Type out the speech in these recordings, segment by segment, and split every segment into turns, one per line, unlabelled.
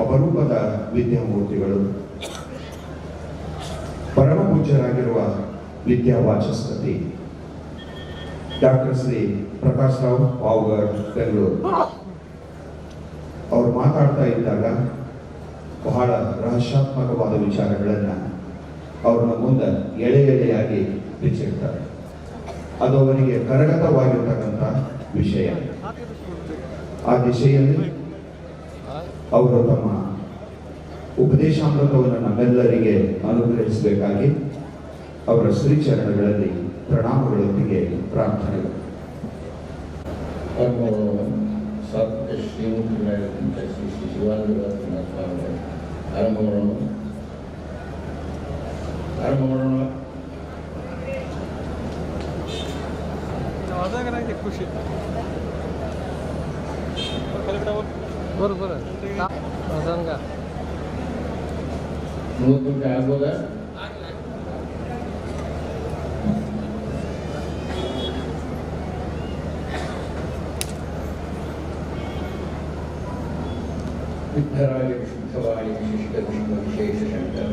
ಅಪರೂಪದ ವಿದ್ಯಾಮೂರ್ತಿಗಳು, ಪರಮ ಪೂಜ್ಯರಾಗಿರುವ ವಿದ್ಯಾವಾಚಸ್ಪತಿ ಡಾಕ್ಟರ್ ಶ್ರೀ ಪ್ರಕಾಶ್ ರಾವ್ ಪಾವಗಡ್ ಬೆಂಗಳೂರು. ಅವರು ಮಾತಾಡ್ತಾ ಇದ್ದಾಗ ಬಹಳ ರಹಸ್ಯಾತ್ಮಕವಾದ ವಿಚಾರಗಳನ್ನು ಅವ್ರನ್ನ ಮುಂದೆ ಎಳೆಯಾಗಿ ಬಿಚ್ಚಿಡ್ತಾರೆ. ಅದು ಅವರಿಗೆ ಕರಗತವಾಗಿರ್ತಕ್ಕಂಥ ವಿಷಯ. ಆ ದಿಶೆಯಲ್ಲಿ ಅವರು ತಮ್ಮ ಉಪದೇಶಾಮೃತವನ್ನು ನಮ್ಮೆಲ್ಲರಿಗೆ ಅನುಗ್ರಹಿಸಬೇಕಾಗಿ ಅವರ ಶ್ರೀಚರಣಗಳಲ್ಲಿ ಪ್ರಣಾಮಗಳೊಂದಿಗೆ ಪ್ರಾರ್ಥನೆಗಳು.
ಸಾತ್ವಿಕ ಶ್ರೀಮೂರ್ತಿಗಳಾಗಿರುವಂಥ ಶ್ರೀ ಶ್ರೀ ಶಿವಾನಂದ ಸ್ವಾಮಿಗಳು ಆರಂಭ ಮಾಡೋಣ.
ಖುಷಿ
ಆಗ್ಬೋದಾ? ವಿಠರಾಯ ವಿಶುದ್ಧವಾಣಿ ವಿಶಿಷ್ಟ ವಿಷ್ಣು ವಿಶೇಷ ಶಂಕರ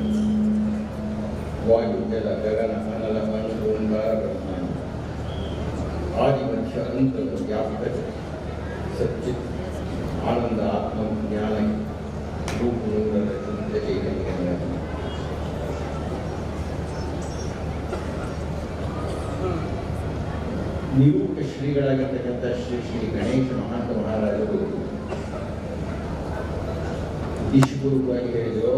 ವಾಯುಜಲ ಗಗನ ಅನಲ ಮನು ಓಂಕಾರ ಬ್ರಹ್ಮಾಂಡ ಆದಿಮಧ್ಯ ಅಂತದ ವ್ಯಾಪ್ತ ಸಚ್ಚಿತ್ ಆನಂದ ಆತ್ಮ ಜ್ಞಾನ ರೂಪುನೂರರ ಶುದ್ಧ ಚೈತನ್ಯ ನಿರೂಪ ಶ್ರೀಗಳಾಗಿರ್ತಕ್ಕಂಥ ಶ್ರೀ ಶ್ರೀ ಗಣೇಶ ಮಹಾಂತ ಮಹಾರಾಜರು ದಿಶಪೂರ್ವಕವಾಗಿ ಹೇಳಿದರು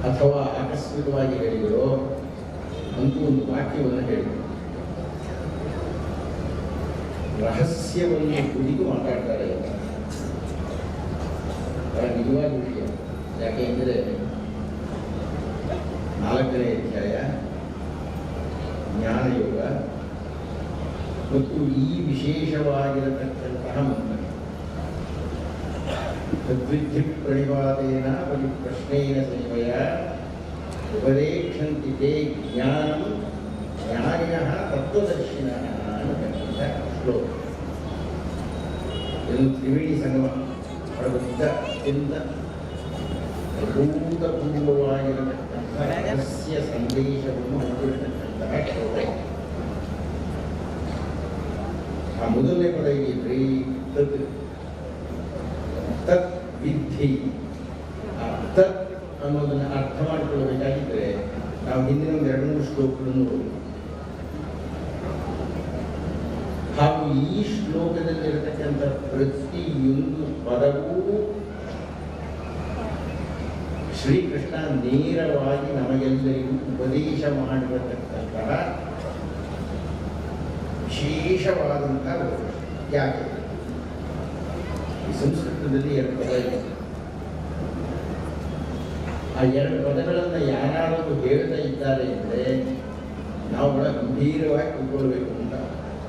ಅಥವಾ ಆಕಸ್ಮಿಕವಾಗಿ ಹೇಳಿದರು ಅಂತೂ ಒಂದು ವಾಕ್ಯವನ್ನು ಹೇಳಿದರು. ರಹಸ್ಯವನ್ನು ಕುರಿತು ಮಾತಾಡ್ತಾರೆ. ನಿಜವಾದ ವಿಷಯ. ಯಾಕೆ ಅಂದರೆ 4ನೇ ಅಧ್ಯಾಯ ಜ್ಞಾನಯೋಗ ಮತ್ತು ಈ ವಿಶೇಷವಾಗಿರತಕ್ಕಂತಹ ಮಂತ್ರ ತದ್ವಿಧಿ ಪ್ರಣಿಪಾತೇನ ಪ್ರಶ್ನೇನ ಸಂಯಮಯ ಉಪದೇಕ್ಷಂತಿ ತೇ ಜ್ಞಾನಂ ಜ್ಞಾನಿನಃ ತತ್ವದರ್ಶಿನಃ ಅನ್ನತಕ್ಕಂಥ ಶ್ಲೋಕ. ಇದು ತ್ರಿವೇಣಿ ಸಂಗಮ ಅತ್ಯಂತ ಅಭೂತಪೂರ್ವವಾಗಿರತಕ್ಕಂಥ ರಹಸ್ಯ ಸಂದೇಶವನ್ನು ಹೊಂದಿರತಕ್ಕಂತಹ ಶ್ಲೋಕ. ಆ ಮೊದಲನೇ ಪದ ಇದೆಯಲ್ರಿ, ತತ್ ವಿಧಿ. ಆ ತತ್ ಅನ್ನೋದನ್ನು ಅರ್ಥ ಮಾಡಿಕೊಳ್ಳಬೇಕಾಗಿದ್ದರೆ ನಾವು ಹಿಂದಿನ ಒಂದು 2-3 ಶ್ಲೋಕಗಳನ್ನು ನೋಡೋದು. ಹಾಗೂ ಈ ಶ್ಲೋಕದಲ್ಲಿರತಕ್ಕಂಥ ಪ್ರತಿಯೊಂದು ಪದವೂ ಶ್ರೀಕೃಷ್ಣ ನೇರವಾಗಿ ನಮಗೆಲ್ಲರಿಗೂ ಉಪದೇಶ ಮಾಡಿರತಕ್ಕಂತಹ ವಿಶೇಷವಾದಂತಹ ಯಾಕೆ ಈ ಸಂಸ್ಕೃತದಲ್ಲಿ 2 ಪದ ಇದೆ. ಆ 2 ಪದಗಳನ್ನು ಯಾರಾದರೂ ಹೇಳ್ತಾ ಇದ್ದಾರೆ ಅಂದರೆ ನಾವು ಬಹಳ ಗಂಭೀರವಾಗಿ ತಿಳ್ಕೊಳ್ಬೇಕು ಅಂತ.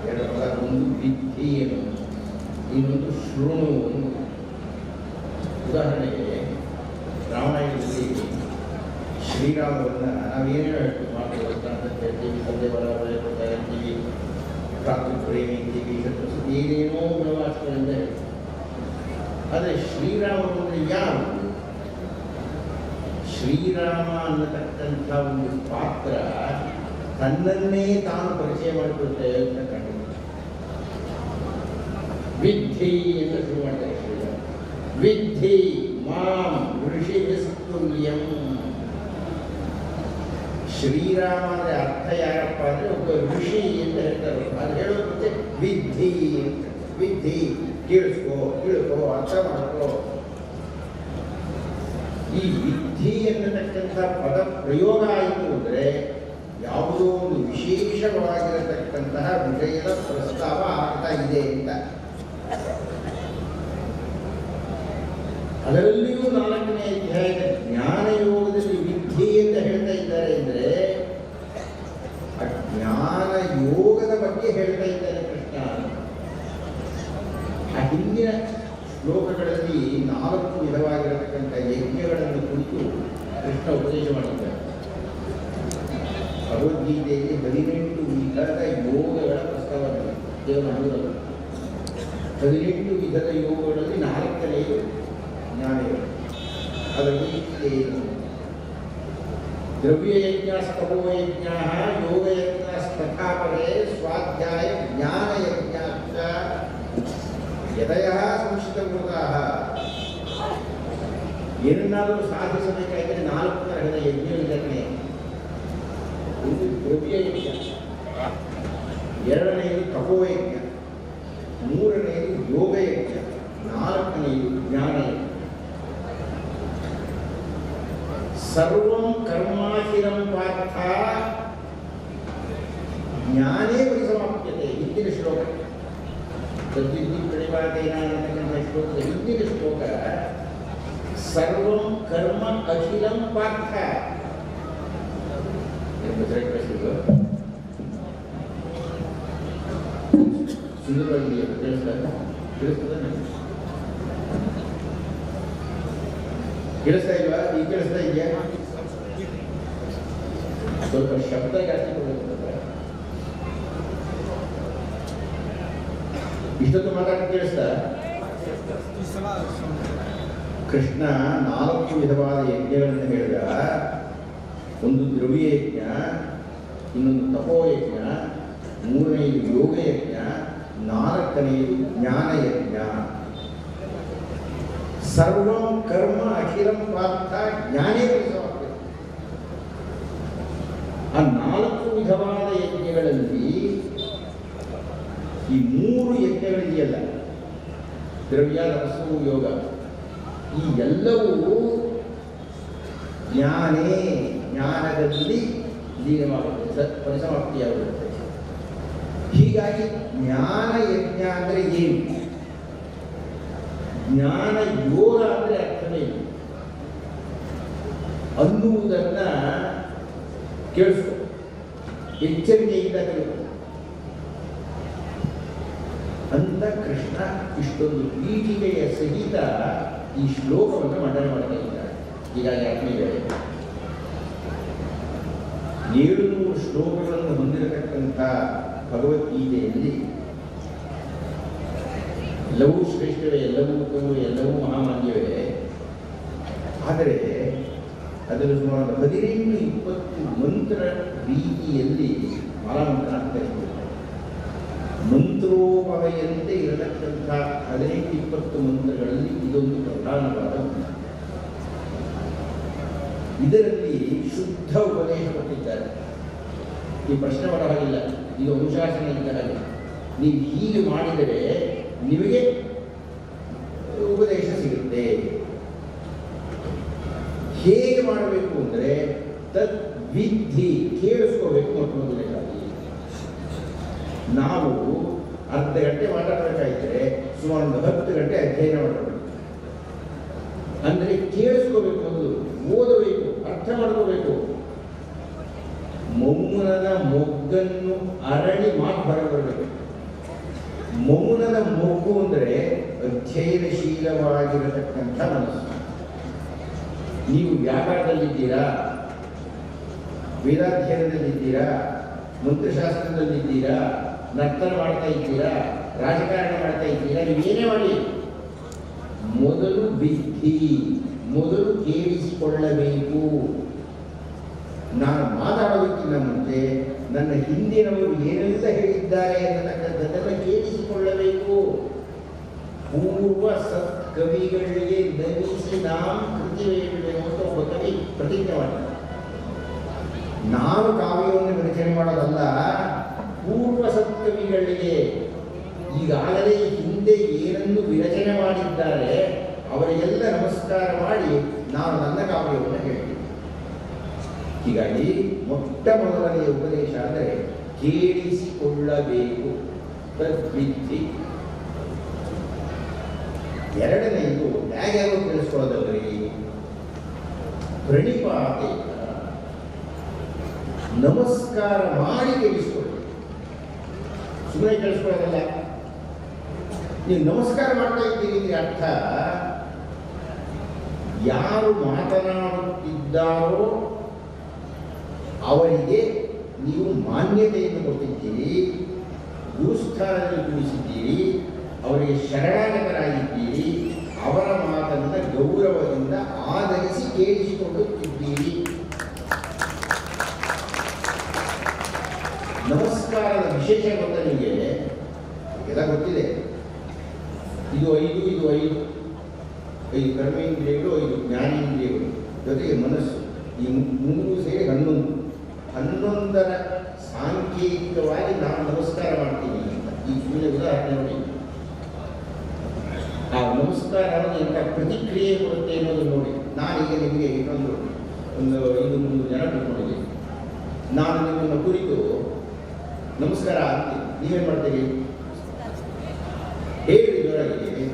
2 ಪದ, ಒಂದು ವಿಧಿ ಅನ್ನೋದು, ಇನ್ನೊಂದು ಶೃಣು. ಉದಾಹರಣೆಗೆ ರಾಮಾಯಣದಲ್ಲಿ ಶ್ರೀರಾಮರನ್ನ ನಾವೇನೇನೋ ಹೇಳ್ತೀವಿ, ಮಾತುಗಳಂತ ಹೇಳ್ತೀವಿ, ತಂದೆ ಬರ ಕೊಡ್ತಾ ಇರ್ತೀವಿ, ರಾತ್ರಿ ಪ್ರೇಮಿ ಇರ್ತೀವಿ, ಏನೇನೋ ಗುಣವಾಚಗಳಿಂದ ಹೇಳ್ತೀವಿ. ಆದರೆ ಶ್ರೀರಾಮರು ಯಾರು? ಶ್ರೀರಾಮ ಅನ್ನತಕ್ಕಂಥ ಒಂದು ಪಾತ್ರ ತನ್ನನ್ನೇ ತಾನು ಪರಿಚಯ ಮಾಡಿಕೊಳ್ತೇವೆ ಅಂತ ಕಂಡು ವಿದ್ಧಿ ಅಂತ ಶುರು ಮಾಡ್ತಾರೆ ಶ್ರೀರಾಮ. ವಿದ್ಧಿ ಮಾಂ ಋಷಿಭಿಸ್ತುಲ್ಯಂ. ಶ್ರೀರಾಮ ಅಂದರೆ ಅರ್ಥ ಯಾರಪ್ಪ ಅಂದರೆ ಒಬ್ಬ ಋಷಿ ಅಂತ ಹೇಳ್ತಾರೆ. ಅದು ಹೇಳೋದಕ್ಕೆ ವಿದ್ಧಿ ಅಂತ. ವಿದ್ಧಿ ಕೇಳಿಸ್ಕೋ, ಅರ್ಥ ಮಾಡ್ಕೋ. ಈ ವಿಧಿ ಎನ್ನತಕ್ಕಂಥ ಪದ ಪ್ರಯೋಗ ಆಯಿತು ಅಂದರೆ ಯಾವುದೋ ಒಂದು ವಿಶೇಷವಾಗಿರತಕ್ಕಂತಹ ವಿಷಯದ ಪ್ರಸ್ತಾವ ಆಗ್ತಾ ಇದೆ ಅಂತ. ಅದರಲ್ಲಿಯೂ 4ನೇ ಅಧ್ಯಾಯದ ಜ್ಞಾನಯೋಗದಲ್ಲಿ ವಿಧಿ ಅಂತ ಹೇಳ್ತಾ ಇದ್ದಾರೆ ಅಂದರೆ ಆ ಜ್ಞಾನ ಯೋಗದ ಬಗ್ಗೆ ಹೇಳ್ತಾ ಇದ್ದಾರೆ ಕೃಷ್ಣ. ಆ ಹಿಂದಿನ ಶ್ಲೋಕಗಳಲ್ಲಿ 4 ವಿಧವಾಗಿರತಕ್ಕಂಥ ಯಜ್ಞಗಳನ್ನು ಕುರಿತು ಕೃಷ್ಣ ಉಪದೇಶ ಮಾಡಿದ್ದಾರೆ. ಭಗವದ್ಗೀತೆಯಲ್ಲಿ 18 ವಿಧದ ಯೋಗಗಳ ಪ್ರಸ್ತಾವ ದೇವರು 18 ವಿಧದ ಯೋಗಗಳಲ್ಲಿ 4ನೆಯದು ಜ್ಞಾನಯೋಗ. ಅದರ ವೈಶಿಷ್ಟ್ಯ ಏನು? ದ್ರವ್ಯಯಜ್ಞಸ್ತಪೋಯಜ್ಞ ಯೋಗಯಜ್ಞಸ್ತಥಾಪರೇ ಸ್ವಾಧ್ಯಾಯ ಜ್ಞಾನಯಜ್ಞಾಶ್ಚ ಯದಯಃ ಸಂಶಿತಕೃತಾಃ. ಏನನ್ನಾದರೂ ಸಾಧಿಸಬೇಕಾದರೆ 4 ತರಹದ ಯಜ್ಞವಿದೆ. ಒಂದು ದ್ರವ್ಯಯಜ್ಞ, 2ನೆಯದು ತಪೋಯಜ್ಞ, 3ನೆಯದು ಯೋಗಯಜ್ಞ, 4ನೆಯದು ಜ್ಞಾನಯಜ್ಞ. ಸರ್ವಂ ಕರ್ಮಾಖಿಲಂ ಪಾರ್ಥ ಜ್ಞಾನೇ ಪರಿಸಮಾಪ್ಯತೆ. ಹಿಂದಿನ ಶ್ಲೋಕ ತದ್ವಿದ್ಧಿ ಪ್ರಣಿಪಾತೇನ ಅನ್ನತಕ್ಕಂಥ ಶ್ಲೋಕದ ಹಿಂದಿನ ಶ್ಲೋಕ ಸರ್ವಂ ಕರ್ಮ ಅಖಿಲಂ ಪಾರ್ಥ ಸುಂದರವಾಗಿ ತಿಳಿಸ್ತದೆ. ಕೇಳಿಸ್ತಾ ಇಲ್ವಾ? ಈಗ ಕೇಳಿಸ್ತಾ ಇದೆಯಾ? ಸ್ವಲ್ಪ ಶಬ್ದ ಜಾಸ್ತಿ ಕೊಡಬೇಕು. ಇಷ್ಟೊತ್ತು ಮಾತಾಡಿ ಕೇಳಿಸ್ತಾ? ಕೃಷ್ಣ 4 ವಿಧವಾದ ಯಜ್ಞಗಳನ್ನು ಹೇಳಿದ. ಒಂದು ದ್ರವ್ಯಯಜ್ಞ, ಇನ್ನೊಂದು ತಪೋಯಜ್ಞ, 3ನೆಯದು ಯೋಗಯಜ್ಞ, 4ನೆಯದು ಜ್ಞಾನಯಜ್ಞ. ಸರ್ವಂ ಕರ್ಮ ಅಖಿಲಂ ಪಾರ್ಥ ಜ್ಞಾನೇ ಪರಿಸಮಾಪ್ಯತೆ. ಆ 4 ವಿಧವಾದ ಯಜ್ಞಗಳಲ್ಲಿ ಈ 3 ಯಜ್ಞಗಳಿದೆಯಲ್ಲ, ದ್ರವ್ಯ ತಪಸ್ಸು ಯೋಗ, ಈ ಎಲ್ಲವೂ ಜ್ಞಾನದಲ್ಲಿ ಲೀನವಾಗುತ್ತೆ, ಪರಿಸಮಾಪ್ತಿಯಾಗುತ್ತೆ. ಹೀಗಾಗಿ ಜ್ಞಾನ ಯಜ್ಞ ಅಂದರೆ ಏನು? ಜ್ಞಾನ ಯೋಗ ಅಂದರೆ ಅರ್ಥವೇ ಇಲ್ಲ ಅನ್ನುವುದನ್ನ ಕೇಳಿಸ್ಕೊ, ಎಚ್ಚರಿಕೆಯಿಂದ ಕೇಳಿಕೊ ಅಂತ ಕೃಷ್ಣ ಇಷ್ಟೊಂದು ಪೀಠಿಕೆಯ ಸಹಿತ ಈ ಶ್ಲೋಕವನ್ನು ಮಂಡನೆ ಮಾಡ್ತಾ ಇದ್ದಾರೆ. ಹೀಗಾಗಿ ಆತ್ಮೀಯರೇ, 700 ಶ್ಲೋಕಗಳನ್ನು ಹೊಂದಿರತಕ್ಕಂಥ ಭಗವದ್ಗೀತೆಯಲ್ಲಿ ಎಲ್ಲವೂ ಶ್ರೇಷ್ಠವೇ, ಎಲ್ಲವೂ ಉತ್ತಮವೇ, ಎಲ್ಲವೂ ಮಹಾಮಾನ್ಯವೇ. ಆದರೆ ಅದನ್ನು ಸುಮಾರು 18-20 ಮಂತ್ರ ರೀತಿಯಲ್ಲಿ ಮಾಲಾಮಂತ್ರ ಅಂತ ಕರೀತಾರೆ. ಮಂತ್ರೋಪವೆಯಂತೆ ಇರತಕ್ಕಂಥ 18-20 ಮಂತ್ರಗಳಲ್ಲಿ ಇದೊಂದು ಪ್ರಧಾನವಾದ ಮಂತ್ರ. ಇದರಲ್ಲಿ ಶುದ್ಧ ಉಪದೇಶ ಕೊಟ್ಟಿದ್ದಾರೆ. ಈ ಪ್ರಶ್ನೆ ಮಾಡೋ ಹಾಗಿಲ್ಲ, ಇದು ಅನುಶಾಸನ ಇದ್ದ ಹಾಗೆ. ನೀವು ಹೀಗೆ ಮಾಡಿದರೆ ನಿಮಗೆ ಉಪದೇಶ ಸಿಗುತ್ತೆ. ಹೇಗೆ ಮಾಡಬೇಕು ಅಂದರೆ ತದ್ ವಿಧಿ, ಕೇಳಿಸ್ಕೋಬೇಕು. ಮೊದಲನೇದಾಗಿ ನಾವು ಅರ್ಧ ಗಂಟೆ ಮಾತಾಡಬೇಕಾಗಿದ್ದರೆ ಸುಮಾರು 10 ಗಂಟೆ ಅಧ್ಯಯನ ಮಾಡಬೇಕು. ಅಂದರೆ ಕೇಳಿಸ್ಕೋಬೇಕು, ಮೊದಲು ಓದಬೇಕು, ಅರ್ಥ ಮಾಡ್ಕೋಬೇಕು. ಮೌನದ ಮೊಗ್ಗನ್ನು ಅರಳಿ ಮಾತು ಹೊರಬರಬೇಕು. ಮೌನದ ಮೊಗ್ಗು ಅಂದರೆ ಅಧ್ಯಯನಶೀಲವಾಗಿರತಕ್ಕಂಥ ಮನಸ್ಸು. ನೀವು ವ್ಯಾಪಾರದಲ್ಲಿದ್ದೀರಾ, ವೇದಾಧ್ಯಯನದಲ್ಲಿದ್ದೀರಾ, ಮಂತ್ರಶಾಸ್ತ್ರದಲ್ಲಿದ್ದೀರಾ, ನರ್ತನ ಮಾಡ್ತಾ ಇದ್ದೀರಾ, ರಾಜಕಾರಣ ಮಾಡ್ತಾ ಇದ್ದೀರಾ, ನೀವೇನೇ ಮಾಡಿ ಮೊದಲು ಬಿದ್ದಿ, ಮೊದಲು ಕೇಳಿಸಿಕೊಳ್ಳಬೇಕು. ನಾನು ಮಾತಾಡೋದಕ್ಕಿಂತ ಮುಂಚೆ ನನ್ನ ಹಿಂದಿನವರು ಏನೆಲ್ಲ ಹೇಳಿದ್ದಾರೆ ಅನ್ನತಕ್ಕಂಥದ್ದನ್ನು ಕೇಳಿಸಿಕೊಳ್ಳಬೇಕು. ಪೂರ್ವ ಸತ್ಕವಿಗಳಿಗೆ ನಮಿಸಿ ನಾಂ ಕೃತಿವೇಳಬೇಕು ಅಂತ ಒಬ್ಬ ಕವಿ ಪ್ರತಿಜ್ಞೆ ಮಾಡಿದ. ನಾನು ಕಾವ್ಯವನ್ನು ವಿರಚನೆ ಮಾಡೋದಲ್ಲ, ಪೂರ್ವ ಸತ್ಕವಿಗಳಿಗೆ ಈಗಾಗಲೇ ಹಿಂದೆ ಏನನ್ನು ವಿರಚನೆ ಮಾಡಿದ್ದಾರೆ ಅವರಿಗೆಲ್ಲ ನಮಸ್ಕಾರ ಮಾಡಿ ನಾನು ನನ್ನ ಕಾವ್ಯವನ್ನು ಹೇಳ್ತೀನಿ. ಹೀಗಾಗಿ ಮೊಟ್ಟ ಮೊದಲನೆಯ ಉಪದೇಶ ಅಂದರೆ ಕೇಳಿಸಿಕೊಳ್ಳಬೇಕು, ತದ್ವಿಧಿ. ಎರಡನೆಯದು ಹೇಗ್ಯಾಗೋ ಕೇಳಿಸ್ಕೊಳ್ಳೋದಲ್ರಿ, ಪ್ರಣಿಪಾತೆ, ನಮಸ್ಕಾರ ಮಾಡಿ ಕೇಳಿಸ್ಕೊಳ್ಳಿ. ಸುಮ್ಮನೆ ಕೇಳಿಸ್ಕೊಳ್ಳೋದಲ್ಲ. ನೀವು ನಮಸ್ಕಾರ ಮಾಡ್ತಾ ಇದ್ದೀರಿ ಅರ್ಥ ಯಾರು ಮಾತನಾಡುತ್ತಿದ್ದಾರೋ ಅವರಿಗೆ ನೀವು ಮಾನ್ಯತೆಯನ್ನು ಕೊಟ್ಟಿದ್ದೀರಿ, ಗುರುಸ್ಥಾನದಲ್ಲಿ ಕೂಡಿಸಿದ್ದೀರಿ, ಅವರಿಗೆ ಶರಣಾಗತರಾಗಿದ್ದೀರಿ, ಅವರ ಮಾತನ್ನು ಗೌರವದಿಂದ ಆಧರಿಸಿ ಕೇಳಿಸಿಕೊಳ್ಳುತ್ತಿದ್ದೀರಿ. ನಮಸ್ಕಾರದ ವಿಶೇಷ ಗೊತ್ತ ನಿಮಗೆ? ಎಲ್ಲ ಗೊತ್ತಿದೆ. ಇದು 5 ಕರ್ಮೇಂದ್ರಿಯಗಳು, 5 ಜ್ಞಾನೇಂದ್ರಿಯಗಳು, ಜೊತೆಗೆ ಮನಸ್ಸು, ಈ 3 ಸೇರಿ 11ರ ಸಾಂಕೇತಿಕವಾಗಿ ನಾನು ನಮಸ್ಕಾರ ಮಾಡ್ತೀನಿ ಅಂತ. ಈ ಸುಮ್ಮನೆ ಉದಾಹರಣೆ ನೋಡಿ. ಆ ನಮಸ್ಕಾರವನ್ನು ಎಂಥ ಪ್ರತಿಕ್ರಿಯೆ ಕೊಡುತ್ತೆ ಅನ್ನೋದು ನೋಡಿ. ನಾನೀಗ ನಿಮಗೆ ಒಂದು 5-3 ಜನ ತಿಳ್ಕೊಂಡಿದ್ದೀನಿ. ನಾನು ನಿಮ್ಮನ್ನು ಕುರಿತು ನಮಸ್ಕಾರ ಅಂತೀನಿ, ನೀವೇನು ಮಾಡ್ತೀರಿ? ಹೇಳಿ ಜೋರಾಗಿ.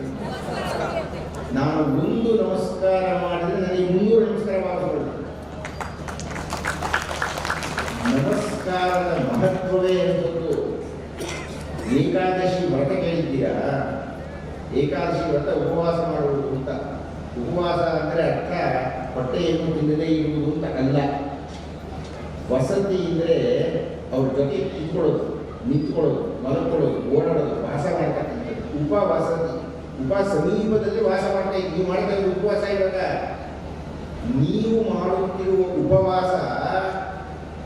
ನಾನು 1 ನಮಸ್ಕಾರ ಮಾಡಿದರೆ ನನಗೆ 300 ನಮಸ್ಕಾರ ಮಾಡಿಕೊಳ್ಳಿ. ನಮಸ್ಕಾರದ ಮಹತ್ವವೇ ಇರುವುದು. ಏಕಾದಶಿ ವ್ರತ ಕೇಳಿದ್ದೀರಾ? ಏಕಾದಶಿ ವ್ರತ ಉಪವಾಸ ಮಾಡುವುದು ಅಂತ. ಉಪವಾಸ ಅಂದರೆ ಅರ್ಥ ಹೊಟ್ಟೆಯನ್ನು ತಿನ್ನದೇ ಇರುವುದು ಅಂತ ಅಲ್ಲ. ವಸತಿ ಅಂದರೆ ಅವ್ರ ಜೊತೆ ಕಿತ್ಕೊಳ್ಳೋದು, ನಿಂತ್ಕೊಳ್ಳೋದು, ಮಲ್ಕೊಳ್ಳೋದು, ಓಡಾಡೋದು, ವಾಸ ಮಾಡ್ತಕ್ಕಂಥದ್ದು ಉಪವಾಸತಿ. ಸಮೀಪದಲ್ಲಿ ವಾಸ ಮಾಡ್ತಾ ಇದ್ದೀವಿ. ನೀವು ಮಾಡ್ತಾ ಇರೋದು ಉಪವಾಸ. ಇವಾಗ ನೀವು ಮಾಡುತ್ತಿರುವ ಉಪವಾಸ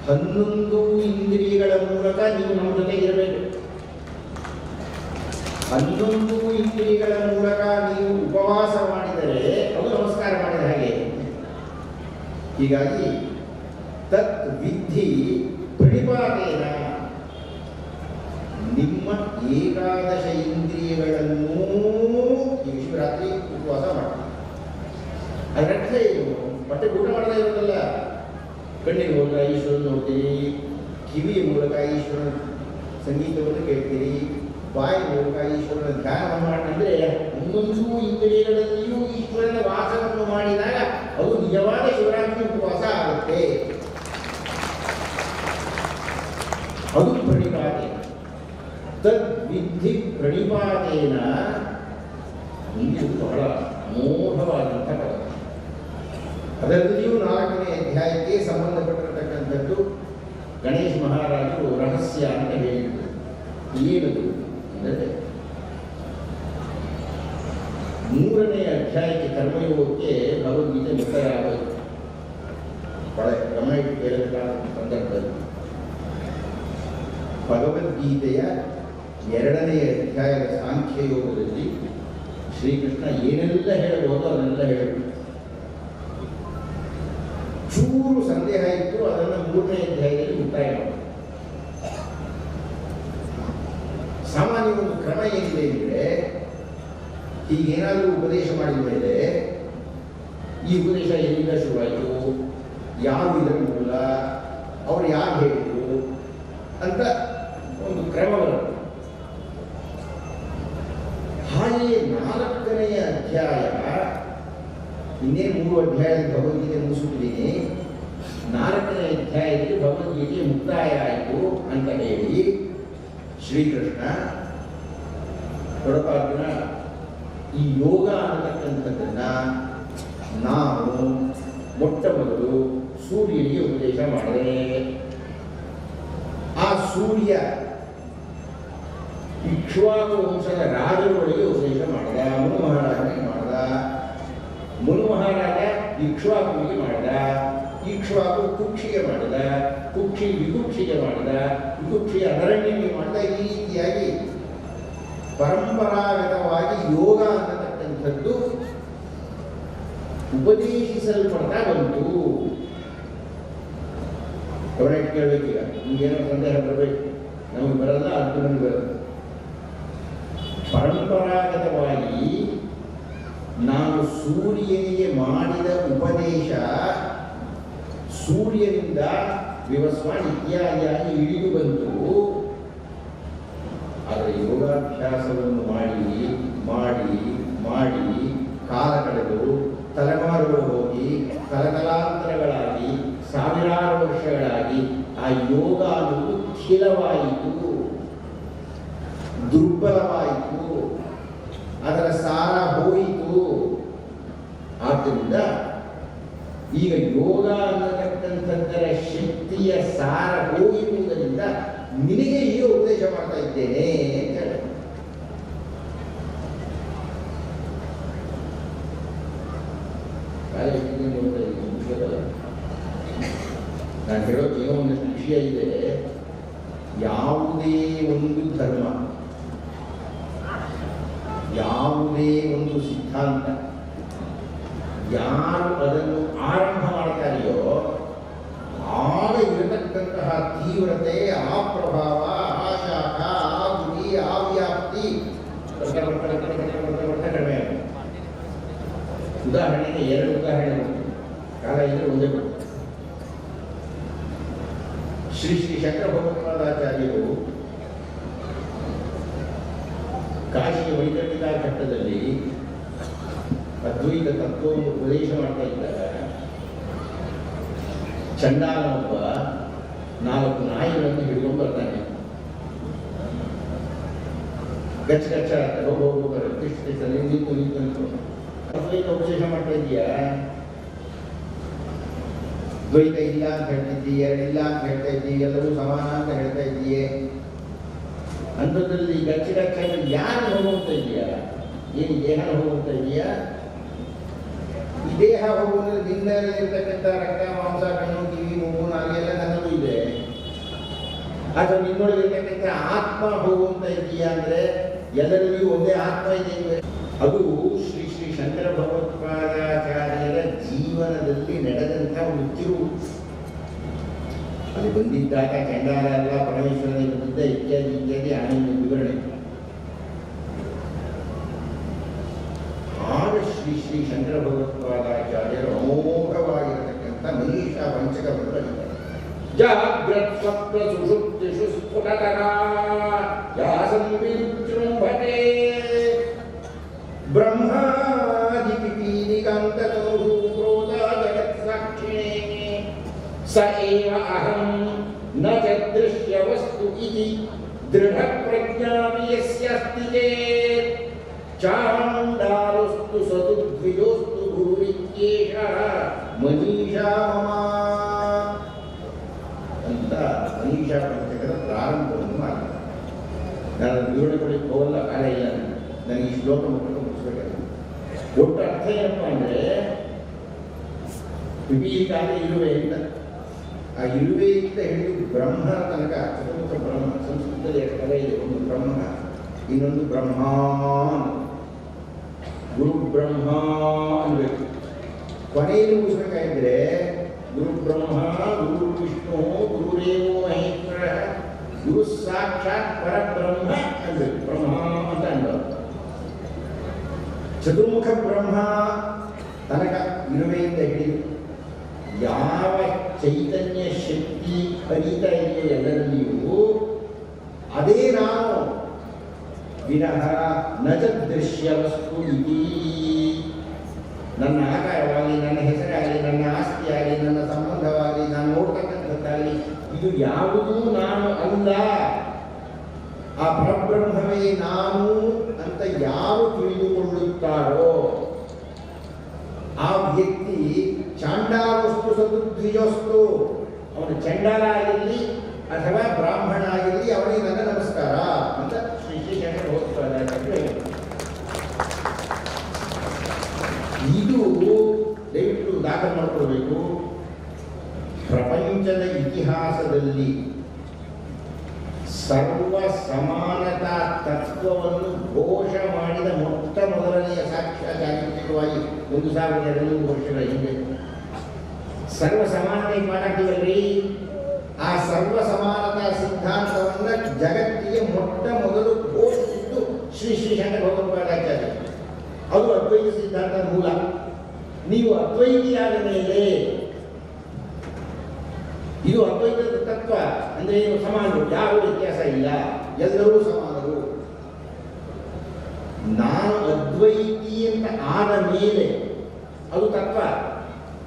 11 ಇಂದ್ರಿಯಗಳ ಮೂಲಕ ನೀವು ನಮ್ಮ ಜೊತೆ ಇರಬೇಕು. 11 ಇಂದ್ರಿಯಗಳ ಮೂಲಕ ನೀವು ಉಪವಾಸ ಮಾಡಿದರೆ ಅದು ನಮಸ್ಕಾರ ಮಾಡಿದ ಹಾಗೆ. ಹೀಗಾಗಿ ತತ್ ವಿಧಿ ಪ್ರಣಿಪಾತೇನ, ನಿಮ್ಮ ಏಕಾದಶ ಇಂದ್ರಿಯಗಳನ್ನು ಈ ಶಿವರಾತ್ರಿ ಉಪವಾಸ ಮಾಡಿ. ಅದರರ್ಥ ಏನು? ಮತ್ತೆ ಊಟ ಮಾಡದೇ ಇರೋದಲ್ಲ. ಕಣ್ಣಿನ ಮೂಲಕ ಈಶ್ವರನ ನೋಡ್ತೀರಿ, ಕಿವಿಯ ಮೂಲಕ ಈಶ್ವರನ ಸಂಗೀತವನ್ನು ಕೇಳ್ತೀರಿ, ಬಾಯಿ ಮೂಲಕ ಈಶ್ವರನ ಧ್ಯಾನವನ್ನು ಮಾಡಿದ್ರೆ 11 ಇಂದ್ರಿಯಗಳಲ್ಲಿಯೂ ಈಶ್ವರನ ವಾಸವನ್ನು ಮಾಡಿದಾಗ ಅದು ನಿಜವಾದ ಶಿವರಾತ್ರಿ ಉಪವಾಸ ಆಗುತ್ತೆ. ಅದು ಪ್ರಣಿಪಾತೇನ. ತದ್ ವಿಧಿ ಪ್ರಣಿಪಾತೇನ. ಇದು ಬಹಳ ಅಮೋಘವಾದಂಥ ಪದ. ಅದರಲ್ಲಿಯೂ 4ನೇ ಅಧ್ಯಾಯಕ್ಕೆ ಸಂಬಂಧಪಟ್ಟಿರತಕ್ಕಂಥದ್ದು ಗಣೇಶ ಮಹಾರಾಜರು ರಹಸ್ಯ ಅಂತ ಹೇಳಿದರು. ಏನದು ಅಂದರೆ 3ನೇ ಅಧ್ಯಾಯಕ್ಕೆ ಕರ್ಮಯೋಗಕ್ಕೆ ಭಗವದ್ಗೀತೆ ಮುಕ್ತಾಯ ಆಗೋದು. ಬಹಳ ಗಮನ ಇಟ್ಟು ಕೇಳಬೇಕಾದ ಸಂದರ್ಭದಲ್ಲಿ ಭಗವದ್ಗೀತೆಯ 2ನೇ ಅಧ್ಯಾಯದ ಸಾಂಖ್ಯಯೋಗದಲ್ಲಿ ಶ್ರೀಕೃಷ್ಣ ಏನೆಲ್ಲ ಹೇಳಬಹುದು ಅದನ್ನೆಲ್ಲ ಹೇಳಬೇಕು. ಚೂರು ಸಂದೇಹ ಇತ್ತು, ಅದನ್ನು 3ನೇ ಅಧ್ಯಾಯದಲ್ಲಿ ಮುಕ್ತಾಯ ಮಾಡಿ. ಸಾಮಾನ್ಯ ಒಂದು ಕ್ರಮ ಏನಿದೆ ಅಂದರೆ, ಹೀಗೇನಾದರೂ ಉಪದೇಶ ಮಾಡಿದ ಮೇಲೆ ಈ ಉಪದೇಶ ಎಲ್ಲಿಂದ ಶುರುವಾಯಿತು, ಯಾರು ಇದರ ಮೂಲ, ಅವರು ಯಾರು ಹೇಳಿದರು ಅಂತ ಒಂದು ಕ್ರಮ ಬರುತ್ತೆ. ಹಾಗೆಯೇ 4ನೇ ಅಧ್ಯಾಯ, ಇನ್ನೇ 3 ಅಧ್ಯಾಯದ ಭಗವದ್ಗೀತೆ ಮುಗಿಸುತ್ತಿದ್ದೀನಿ, 4ನೇ ಅಧ್ಯಾಯದಲ್ಲಿ ಭಗವದ್ಗೀತೆ ಮುಕ್ತಾಯ ಆಯಿತು ಅಂತ ಹೇಳಿ ಶ್ರೀಕೃಷ್ಣ ದೊಡ್ಡಪಾರ್ಜುನ ಈ ಯೋಗ ಅನ್ನತಕ್ಕಂಥದ್ದನ್ನ ನಾವು ಮೊಟ್ಟ ಮೊದಲು ಸೂರ್ಯನಿಗೆ ಉಪದೇಶ ಮಾಡಿದೆ. ಆ ಸೂರ್ಯ ಇಕ್ಷ್ವಾಕು ವಂಶದ ರಾಜರುಗಳಿಗೆ ಉಪದೇಶ ಮಾಡಿದ. ಮನು ಮಹಾರಾಜನಿಗೆ ಮಾಡಿದ. ಮನು ಮಹಾರಾಜ ಇಕ್ಷ್ವಾಕುವಿಗೆ ಮಾಡಿದ. ಇಕ್ಷ್ವಾಕು ಕುಕ್ಷಿಗೆ ಮಾಡಿದ. ಕುಕ್ಷಿ ವಿಕುಕ್ಷಿಗೆ ಮಾಡಿದ. ವಿಕುಕ್ಷಿ ಅರಣ್ಯನಿಗೆ ಮಾಡಿದ. ಈ ರೀತಿಯಾಗಿ ಪರಂಪರಾಗತವಾಗಿ ಯೋಗ ಅನ್ನತಕ್ಕಂಥದ್ದು ಉಪದೇಶಿಸಲ್ಪಡ್ತಾ ಬಂತು. ಗಮನ ಇಟ್ಟು ಕೇಳಬೇಕೀಗ. ನಿಮಗೇನೋ ಸಂದೇಹ ಬರಬೇಕು, ನಮಗೆ ಬರಲ್ಲ, ಅರ್ಜುನನಿಗೆ ಬರಲ್ಲ. ಪರಂಪರಾಗತವಾಗಿ ನಾನು ಸೂರ್ಯನಿಗೆ ಮಾಡಿದ ಉಪದೇಶ ಸೂರ್ಯನಿಂದ ವಿವಸ್ವಾನ್ ಇತ್ಯಾದಿಯಾಗಿ ಇಳಿದು ಬಂತು. ಆದರೆ ಯೋಗಾಭ್ಯಾಸವನ್ನು ಮಾಡಿ ಮಾಡಿ ಮಾಡಿ ಕಾಲ ಕಳೆದು ತಲೆಮಾರುಗಳು ಹೋಗಿ ತಲತಲಾಂತರಗಳಾಗಿ ಸಾವಿರಾರು ವರ್ಷಗಳಾಗಿ ಆ ಯೋಗ ಅನ್ನೋದು ಖಿಲವಾಯಿತು, ದುರ್ಬಲವಾಯಿತು, ಅದರ ಸಾರ ಹೋಯಿತು. ಆದ್ದರಿಂದ ಈಗ ಯೋಗ ಅನ್ನತಕ್ಕಂಥದ್ದರ ಶಕ್ತಿಯ ಸಾರ ಹೋಗಿರುವುದರಿಂದ ನಿನಗೆ ಈಗ ಉಪದೇಶ ಮಾಡ್ತಾ ಇದ್ದೇನೆ ಅಂತ ಹೇಳಿ. ನೋಡ್ತಾ ಇದ್ದೀನಿ ಮುಗಿಯೋದಲ್ಲ. ನಾನು ಹೇಳೋಕೆ ಏನೋ ಒಂದಷ್ಟು ವಿಷಯ ಇದೆ. ಯಾವುದೇ ಒಂದು ಧರ್ಮ, ಯಾವುದೇ ಒಂದು ಸಿದ್ಧಾಂತ ಯಾರು ಅದನ್ನು ಆರಂಭ ಮಾಡ್ತಾರೆಯೋ ಆಗ ಇರತಕ್ಕಂತಹ ತೀವ್ರತೆ, ಆ ಪ್ರಭಾವ, ಆ ಶಾಖ, ಆ ಗುರಿ, ಆ ವ್ಯಾಪ್ತಿ ಕಡಿಮೆ ಆಗುತ್ತೆ. ಉದಾಹರಣೆಗೆ 2 ಉದಾಹರಣೆ ಕೊಡ್ತೀನಿ. ಕಾಲ ಇದ್ರೆ ಒಂದೇ ಕೊಡ್ತೀನಿ. ಶ್ರೀ ಶ್ರೀ ಶಂಕರ ಭಗವತ್ಪಾದಾಚಾರ್ಯರು ಕಾಶಿಯ ವೈಕಟ್ಟಿಕಾ ಘಟ್ಟದಲ್ಲಿ ಅದ್ವೈತ ತತ್ವವನ್ನು ಉಪದೇಶ ಮಾಡ್ತಾ ಇದ್ದಾಗ ಚಂಡಾಲನೊಬ್ಬ 4 ನಾಯಿಗಳನ್ನು ಹಿಡ್ಕೊಂಡು ಬರ್ತಾನೆ. ಗಚ್ಚ ಗಚ್ಚ ಹೋಗ್ತಾರೆ. ನಿಂತು ಅದ್ವೈತ ಉಪದೇಶ ಮಾಡ್ತಾ ಇದೀಯಾ? ದ್ವೈತ ಇಲ್ಲ ಅಂತ ಹೇಳ್ತಿದ್ದೀಯ, ಇಲ್ಲ ಅಂತ ಹೇಳ್ತಾ ಇದ್ದೀಯ, ಎಲ್ಲರೂ ಸಮಾನ ಅಂತ ಹೇಳ್ತಾ ಇದ್ದೀಯೇ. ಅಂಥದ್ರಲ್ಲಿ ಗಚ್ಚ ಗಚ್ಚ ಯಾರು ಹೋಗುವಂತ ಇದೆಯಾ? ಏನು ದೇಹ ಹೋಗುವಂತ ಇದೆಯಾ? ಈ ದೇಹ ಹೋಗುವಂದ್ರೆ ನಿನ್ನಲ್ಲಿರ್ತಕ್ಕಂಥ ರಕ್ತ, ಮಾಂಸ, ಕಣ್ಣು, ಕಿವಿ, ಮೂಗು, ನಾಲಿಗೆಲ್ಲ ನನ್ನಲ್ಲೂ ಇದೆ. ಅಥವಾ ನಿನ್ನೊಳಗಿರ್ತಕ್ಕಂಥ ಆತ್ಮ ಹೋಗುವಂತ ಇದೆಯಾ ಅಂದ್ರೆ ಎಲ್ಲರಲ್ಲಿಯೂ ಒಂದೇ ಆತ್ಮ ಇದೆ. ಅದು ಶ್ರೀ ಶ್ರೀ ಶಂಕರ ಭಗವತ್ಪಾದಾಚಾರ್ಯರ ಜೀವನದಲ್ಲಿ ನಡೆದಂಥ ಒಂದು ತಿರುವು. ಅದು ಬಂದಿದ್ದಾಗ ಚಂಡಾಲ ಅಲ್ಲ, ಪರಮೇಶ್ವರನಿಗೆ ಬಂದಿದ್ದ ಇತ್ಯಾದಿ ಇತ್ಯಾದಿ ಆನಂದ ವಿವರಣೆ. ಆಗ ಶ್ರೀ ಶ್ರೀ ಶಂಕರ ಭಗವತ್ಪಾದಾಚಾರ್ಯರು ಅಮೋಘವಾಗಿರತಕ್ಕಂಥ ಮನೀಷಾ ಪಂಚಕವನ್ನು ಬರೀತಾರೆ. ಜಾಗ್ರತ್ ಸ್ವಪ್ನ ಸುಷುಪ್ತಿಷು ಸ್ಫುಟತರಾ ಯಾ ಸಂವಿಜೃಂಭತೆ ಬ್ರಹ್ಮಾದಿ ಪಿಪೀಲಿಕಾಂತತನುಃ ಕ್ರೋಧ ಜಗತ್ಸಾಕ್ಷಿಣೇ ಸ ಏವ ಅಹಂ ನ ಚ ದೃಶ್ಯವಸ್ತು ಇತಿ ದೃಢ ಪ್ರಜ್ಞಾಪಿ ಯಸ್ಯಾಸ್ತಿ ಚೇತ್ ಚಾಂಡಾಲೋಸ್ತು ಸತು ದ್ವಿಜೋಸ್ತು ಭೂರಿತ್ಯೇಷಃ ಮನೀಷಾ ಮಮ ಅಂತ ಮನೀಷಾ ಪಂಚಕದ ಪ್ರಾರಂಭವನ್ನು ಮಾಡ್ತಾರೆ. ನಾನು ವಿವರಣೆ ಕೊಡಲಿಕ್ಕೆ ಹೋಗಲ್ಲ, ಕಾಲ ಇಲ್ಲ. ನನಗೆ ಈ ಶ್ಲೋಕ ಮುಗಿಸ್ಬೇಕಾಗಿದೆ. ಒಟ್ಟು ಅರ್ಥ ಏನಪ್ಪ ಅಂದರೆ ಪಿಪೀಲಿಕಾದ ಇರುವೆ ಅಂತ. ಆ ಇರುವೆಯಿಂದ ಹಿಡಿದು ಬ್ರಹ್ಮ ತನಕ ಚತುರ್ಮುಖ ಬ್ರಹ್ಮ. ಸಂಸ್ಕೃತದಲ್ಲಿ ಎರಡು ಕಲೆ ಇದೆ. ಒಂದು ಬ್ರಹ್ಮ, ಇನ್ನೊಂದು ಬ್ರಹ್ಮ. ಗುರು ಬ್ರಹ್ಮ ಅನ್ಬೇಕು. ಕೊನೆಯಲ್ಲಿ ಮುಗಿಸ್ಬೇಕಾಗಿದ್ರೆ ಗುರು ಬ್ರಹ್ಮ, ಗುರು ವಿಷ್ಣು, ಗುರುರೇವೋ ಮಹೇಶ್ವರ, ಗುರು ಸಾಕ್ಷಾತ್ ಪರಬ್ರಹ್ಮ ಅನ್ಬೇಕು. ಬ್ರಹ್ಮ ಅಂತ ಅನ್ಬೇಕು. ಚತುರ್ಮುಖ ಬ್ರಹ್ಮ ತನಕ ಇರುವೆಯಿಂದ ಹಿಡಿದು ಯಾವ ಚೈತನ್ಯ ಶಕ್ತಿ ಹರಿತಾ ಇದೆಯೋ ಎಲ್ಲರಲ್ಲಿಯೂ ಅದೇ ನಾನು ವಿನಃ ನಜ ದೃಶ್ಯ ವಸ್ತು ಇತಿ. ನನ್ನ ಆಕಾರವಾಗಲಿ, ನನ್ನ ಹೆಸರಾಗಲಿ, ನನ್ನ ಆಸ್ತಿಯಾಗಲಿ, ನನ್ನ ಸಂಬಂಧವಾಗಲಿ, ನಾನು ನೋಡ್ತಕ್ಕಂಥದ್ದಾಗಲಿ ಇದು ಯಾವುದೂ ನಾನು ಅಲ್ಲ. ಆ ಪರಬ್ರಹ್ಮವೇ ನಾನು ಅಂತ ಯಾರು ತಿಳಿದುಕೊಳ್ಳುತ್ತಾರೋ ಆ ವ್ಯಕ್ತಿ ಚಾಂಡಾಲೋಸ್ತು ಸತು ದ್ವಿಜೋಸ್ತು. ಅವನು ಚಂಡಾಲ ಆಗಿರಲಿ ಅಥವಾ ಬ್ರಾಹ್ಮಣ ಆಗಿರಲಿ ಅವನಿಗೆ ನನ್ನ ನಮಸ್ಕಾರ ಅಂತ ಶ್ರೀ ಶ್ರೀ ಶಂಕರ ಭಗವತ್ಪಾದಾಚಾರ್ಯರು ಹೇಳಿದರು. ಇದು ದಯವಿಟ್ಟು ದಾಖಲೆ ಮಾಡಿಕೊಳ್ಬೇಕು. ಪ್ರಪಂಚದ ಇತಿಹಾಸದಲ್ಲಿ ಸರ್ವ ಸಮಾನತಾ ತತ್ವವನ್ನು ಘೋಷ ಮಾಡಿದ ಮೊಟ್ಟ ಮೊದಲನೆಯ ಸಾಕ್ಷ್ಯ ಜಾಗತಿಕವಾಗಿ 1200 ವರ್ಷಗಳ ಹಿಂದೆ ಸರ್ವ ಸಮಾನತೆ ಮಾತಾಡ್ತೀವಲ್ರಿ. ಆ ಸರ್ವ ಸಮಾನತಾ ಸಿದ್ಧಾಂತವನ್ನು ಜಗತ್ತಿಗೆ ಮೊಟ್ಟ ಮೊದಲು ಘೋಷಿಸಿದ್ದು ಶ್ರೀ ಶ್ರೀ ಶಂಕರ ಭಗವತ್ಪಾದಾಚಾರ್ಯ. ಅದು ಅದ್ವೈತ ಸಿದ್ಧಾಂತದ ಮೂಲ. ನೀವು ಅದ್ವೈತಿಯಾದ ಮೇಲೆ ಇದು ಅದ್ವೈತದ ತತ್ವ ಅಂದ್ರೆ ಏನು? ಸಮಾನರು, ಯಾವ ವ್ಯತ್ಯಾಸ ಇಲ್ಲ, ಎಲ್ಲರೂ ಸಮಾನರು. ನಾನು ಅದ್ವೈತಿ ಅಂತ ಆದ ಮೇಲೆ ಅದು ತತ್ವ.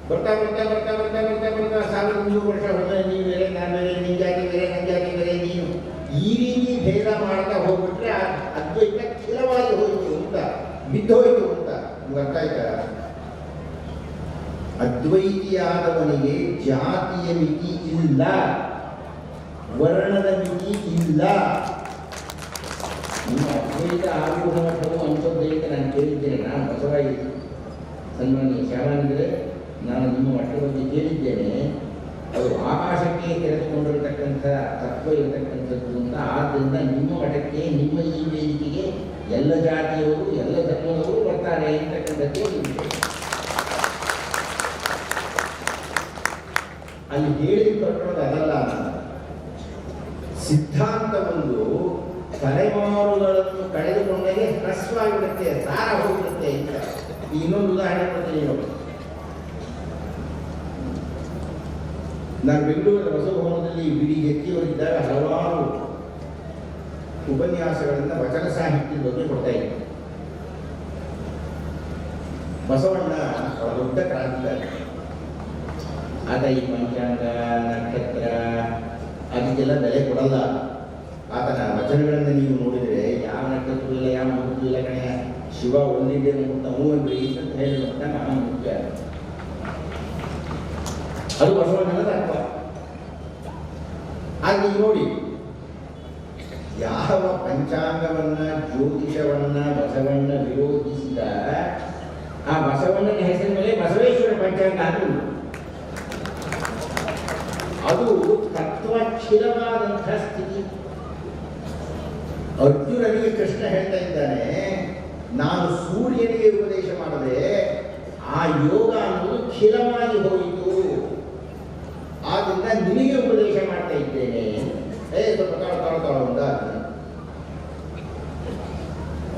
ಬರ್ತಾ ಬರ್ತಾ ಬರ್ತಾ ಬರ್ತಾ ಬರ್ತಾ ಬರ್ತಾ 1300 ವರ್ಷ ಹೋದರೆ ನೀವು ಬೇರೆ, ನಾನು ಬೇರೆ, ನಿನ್ನ ಜಾತಿ ಬೇರೆ, ನನ್ನ ಜಾತಿ ಬೇರೆ, ನೀನು ಈ ರೀತಿ ಭೇದ ಮಾಡ್ತಾ ಹೋಗ್ಬಿಟ್ರೆ ಅದ್ವೈತ ಸ್ಥಿರವಾಗಿ ಹೋಯಿತು ಅಂತ, ಬಿದ್ದೋಯ್ತು ಅಂತ. ನಿಮ್ಗೆ ಅರ್ಥ ಆಯ್ತಾ? ಅದ್ವೈತಿಯಾದವನಿಗೆ ಜಾತಿಯ ಮಿತಿ ಇಲ್ಲ, ವರ್ಣದ ಮಿತಿ ಇಲ್ಲ. ನಿಮ್ಮ ಅದ್ವೈತ ಆಗುವ ಅಂಥದ್ದು ಅಂತ ನಾನು ಕೇಳಿದ್ದೇನೆ. ನಾನು ಬಸವಾಯಿ ಸನ್ಮಾನ್ಯ ಶ್ಯಾಮಾನಂದರೆ ನಾನು ನಿಮ್ಮ ಮಠದ ಬಗ್ಗೆ ಕೇಳಿದ್ದೇನೆ, ಅದು ಆಕಾಶಕ್ಕೆ ತೆರೆದುಕೊಂಡಿರತಕ್ಕಂಥ ತತ್ವ ಇರತಕ್ಕಂಥದ್ದು ಅಂತ. ಆದ್ದರಿಂದ ನಿಮ್ಮ ಮಠಕ್ಕೆ, ನಿಮ್ಮ ಈ ವೇದಿಕೆಗೆ ಎಲ್ಲ ಜಾತಿಯವರು, ಎಲ್ಲ ಧರ್ಮದವರು ಬರ್ತಾರೆ ಅಂತಕ್ಕಂಥದ್ದೇ ವಿಷಯ. ಅಲ್ಲಿ ಹೇಳಿದ ಪ್ರಕರಣದ ಅದಲ್ಲ, ಸಿದ್ಧಾಂತ ಒಂದು ತಲೆಮಾರುಗಳನ್ನು ಕಳೆದುಕೊಂಡಾಗೆ ಹ್ರಸ್ವಾಗಿರುತ್ತೆ, ಸಾರ ಹೋಗಿರುತ್ತೆ ಅಂತ. ಇನ್ನೊಂದು ಉದಾಹರಣೆ ಕೊಡ್ತೀನಿ ನೋಡಿ. ನಾನು ಬೆಂಗಳೂರಿನ ಬಸವಭವನದಲ್ಲಿ ಬಿಡಿ ಎತ್ತಿಯವರಿದ್ದಾಗ ಹಲವಾರು ಉಪನ್ಯಾಸಗಳನ್ನು ವಚನ ಸಾಹಿತ್ಯದ ಬಗ್ಗೆ ಕೊಡ್ತಾ ಇದ್ದೆ. ಬಸವಣ್ಣ ಅವರ ದೊಡ್ಡ ಕ್ರಾಂತಿಕಾರಿ. ಆತ ಈ ಪಂಚಾಂಗ, ನಕ್ಷತ್ರ ಅದಕ್ಕೆಲ್ಲ ಬೆಲೆ ಕೊಡಲ್ಲ. ಆತನ ವಚನಗಳನ್ನು ನೀವು ನೋಡಿದರೆ ಯಾವ ನಕ್ಷತ್ರ ಇಲ್ಲ, ಯಾವ ಮುಹೂರ್ತ ಇಲ್ಲ ಕಣೆ, ಶಿವ ಒಂದಿದೆ ಮುಹೂರ್ತ ಮೂವನ್ರಿ ಅಂತ ಹೇಳಿದಂಥ ಮಹಾಮುಖ್ಯ. ಅದು ಬಸವಣ್ಣನ ತತ್ವ. ಅಲ್ಲಿ ನೋಡಿ, ಯಾವ ಪಂಚಾಂಗವನ್ನ, ಜ್ಯೋತಿಷವನ್ನ ಬಸವಣ್ಣ ವಿರೋಧಿಸಿದ, ಆ ಬಸವಣ್ಣನ ಹೆಸರಿನ ಮೇಲೆ ಬಸವೇಶ್ವರ ಪಂಚಾಂಗ ಅಂತ ಉಂಟು. ಅದು ತತ್ವಚ್ಛಿರವಾದಂತಹ ಸ್ಥಿತಿ. ಅರ್ಜುನನಿಗೆ ಕೃಷ್ಣ ಹೇಳ್ತಾ ಇದ್ದಾನೆ, ನಾನು ಸೂರ್ಯನಿಗೆ ಉಪದೇಶ ಮಾಡದೆ ಆ ಯೋಗ ಅನ್ನೋದು ಖಿಲವಾಗಿ ಹೋಯಿತು, ಆದ್ದರಿಂದ ನಿನಗೆ ಉಪದೇಶ ಮಾಡ್ತಾ ಇದ್ದೇನೆ. ಸ್ವಲ್ಪ ತಾಳ ಅಂತ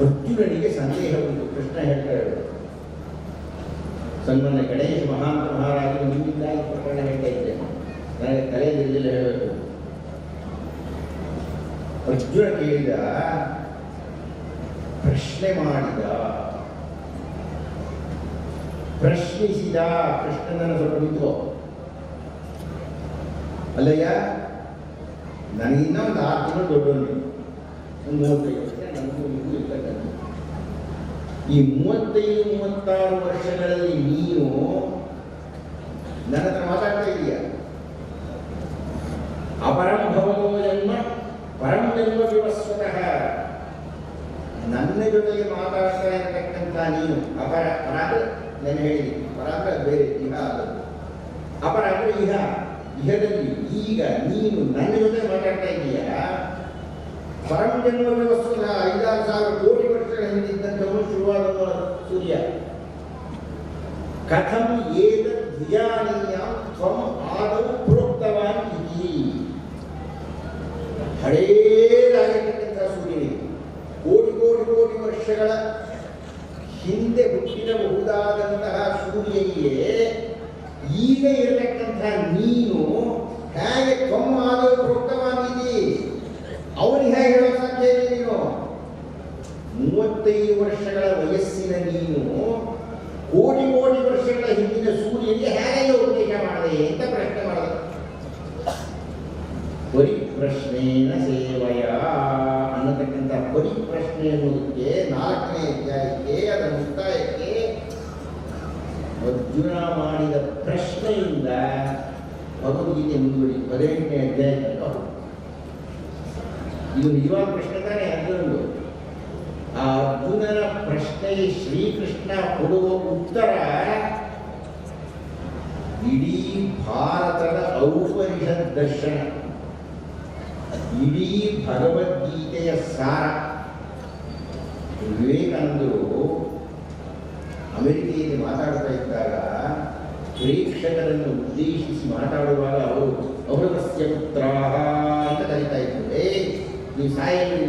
ಅರ್ಜುನನಿಗೆ ಸಂದೇಹ ಉಂಟು. ಕೃಷ್ಣ ಹೇಳ್ತಾರೆ, ಸನ್ಮಾನ್ಯ ಗಣೇಶ ಮಹಾಂತ ಮಹಾರಾಜರು ನಿಮ್ಮಿಂದಾಗಿ ಪ್ರಕರಣ ಹೇಳ್ತಾ ಇದ್ದೇನೆ, ನನಗೆ ತಲೆಯಲ್ಲಿಲ್ಲ ಹೇಳಬೇಕು. ಅರ್ಜುನ ಕೇಳಿದ, ಪ್ರಶ್ನೆ ಮಾಡಿದ, ಪ್ರಶ್ನಿಸಿದ. ಕೃಷ್ಣನನ್ನು ಸ್ವಲ್ಪ ನಿಂತು, ಅಲ್ಲಯ್ಯ ನನಗಿನ್ನ ಒಂದು 6 ತಿಂಗಳು ದೊಡ್ಡವನು, ಒಂದು 35 ವರ್ಷ ನನಗೂ ಇರ್ತಕ್ಕಂಥ. ಈ 35-36 ವರ್ಷಗಳಲ್ಲಿ ನೀನು ನನ್ನ ಹತ್ರ ಮಾತಾಡ್ತಾ ಇದೀಯ. ಅಪರಂ ಭವೋ ಜನ್ಮ ಪರಂ ಜನ್ಮ ವಿವಸ್ವತಃ. ನನ್ನ ಜೊತೆಗೆ ಮಾತಾಡ್ತಾ ಇರತಕ್ಕಂಥ ನೀನು ಅಪರ. ಪರ ಅಂದ್ರೆ ನಾನು ಹೇಳಿದ್ದೀನಿ, ಪರ ಅಂದ್ರೆ ಬೇರೆ, ಇಹ ಆದದ್ದು. ಅಪರ ಅಂದ್ರೆ ಇಹ, ಇಹದಲ್ಲಿ ಈಗ ನೀನು ನನ್ನ ಜೊತೆ ಮಾತಾಡ್ತಾ ಇದೀಯ. ಪರಂ ಜನ್ಮ ವ್ಯವಸ್ಥೆ 5,000 ಕೋಟಿ ವರ್ಷಗಳ ಹಿಂದಿದ್ದಂಥವನು ಶುರುವಾದ ಸೂರ್ಯ. ಕಥಂ ಏತದ್ ದ್ವಿಜಾನೀಯಾಂ ತ್ವಂ ಆದೌ ಪ್ರೋಕ್ತವಾನ್ ಇತಿ. ಹಳೇದಾಗಿರ್ತಕ್ಕಂಥ ಸೂರ್ಯನಿಗೆ ಕೋಟಿ ಕೋಟಿ ಕೋಟಿ ವರ್ಷಗಳ ಹಿಂದೆ ಹುಟ್ಟಿರಬಹುದಾದಂತಹ ಸೂರ್ಯನಿಗೆ ಈಗ ಇರತಕ್ಕಂಥ ನೀನು ಹೇಗೆ ತ್ವಂ ಆದೌ ಪ್ರೋಕ್ತವಾನ್ ಇತಿ, ಅವನಿಗೆ ಹೇಗೆ ಹೇಳೋ ಸಾಧ್ಯ ಇದೆ? ನೀನು 35 ವರ್ಷಗಳ ವಯಸ್ಸಿನ ನೀನು ಕೋಟಿ ಕೋಟಿ ವರ್ಷಗಳ ಹಿಂದಿನ ಸೂರ್ಯನಿಗೆ ಹೇಗೆ ಉಪದೇಶ ಮಾಡಿದೆ ಅಂತ ಪ್ರಶ್ನೆ ಮಾಡಿದ. ಪರಿಪ್ರಶ್ನೇನ ಸೇವಯ ಅನ್ನತಕ್ಕಂಥ ಪರಿಪ್ರಶ್ನೆ ಅನ್ನೋದಕ್ಕೆ 4ನೇ ಅಧ್ಯಾಯಕ್ಕೆ, ಅದರ ಮುಕ್ತಾಯಕ್ಕೆ ಅರ್ಜುನ ಮಾಡಿದ ಪ್ರಶ್ನೆಯಿಂದ ಭಗವದ್ಗೀತೆ ಮುಂದುವರಿ 18ನೇ ಅಧ್ಯಾಯ ತನಕ. ಇದು ನಿಜವಾದ ಪ್ರಶ್ನೆ ತಾನೇ ಅರ್ಜುನಂದು. ಆ ಅರ್ಜುನನ ಪ್ರಶ್ನೆಗೆ ಶ್ರೀಕೃಷ್ಣ ಕೊಡುವ ಉತ್ತರ ಇಡೀ ಭಾರತದ ಔಪನಿಷತ್ ದರ್ಶನ, ಇಡೀ ಭಗವದ್ಗೀತೆಯ ಸಾರ. ವಿವೇಕಾನಂದರು ಅಮೆರಿಕೆಯಲ್ಲಿ ಮಾತಾಡ್ತಾ ಇದ್ದಾಗ ಪ್ರೇಕ್ಷಕರನ್ನು ಉದ್ದೇಶಿಸಿ ಮಾತಾಡುವಾಗ ಅವರು ಔರವಸ್ಯ ಪುತ್ರಾಹ ಅಂತ ಕರೀತಾ ಇದ್ರು. ನೀವು ಸಾಯಲ್ಲಿ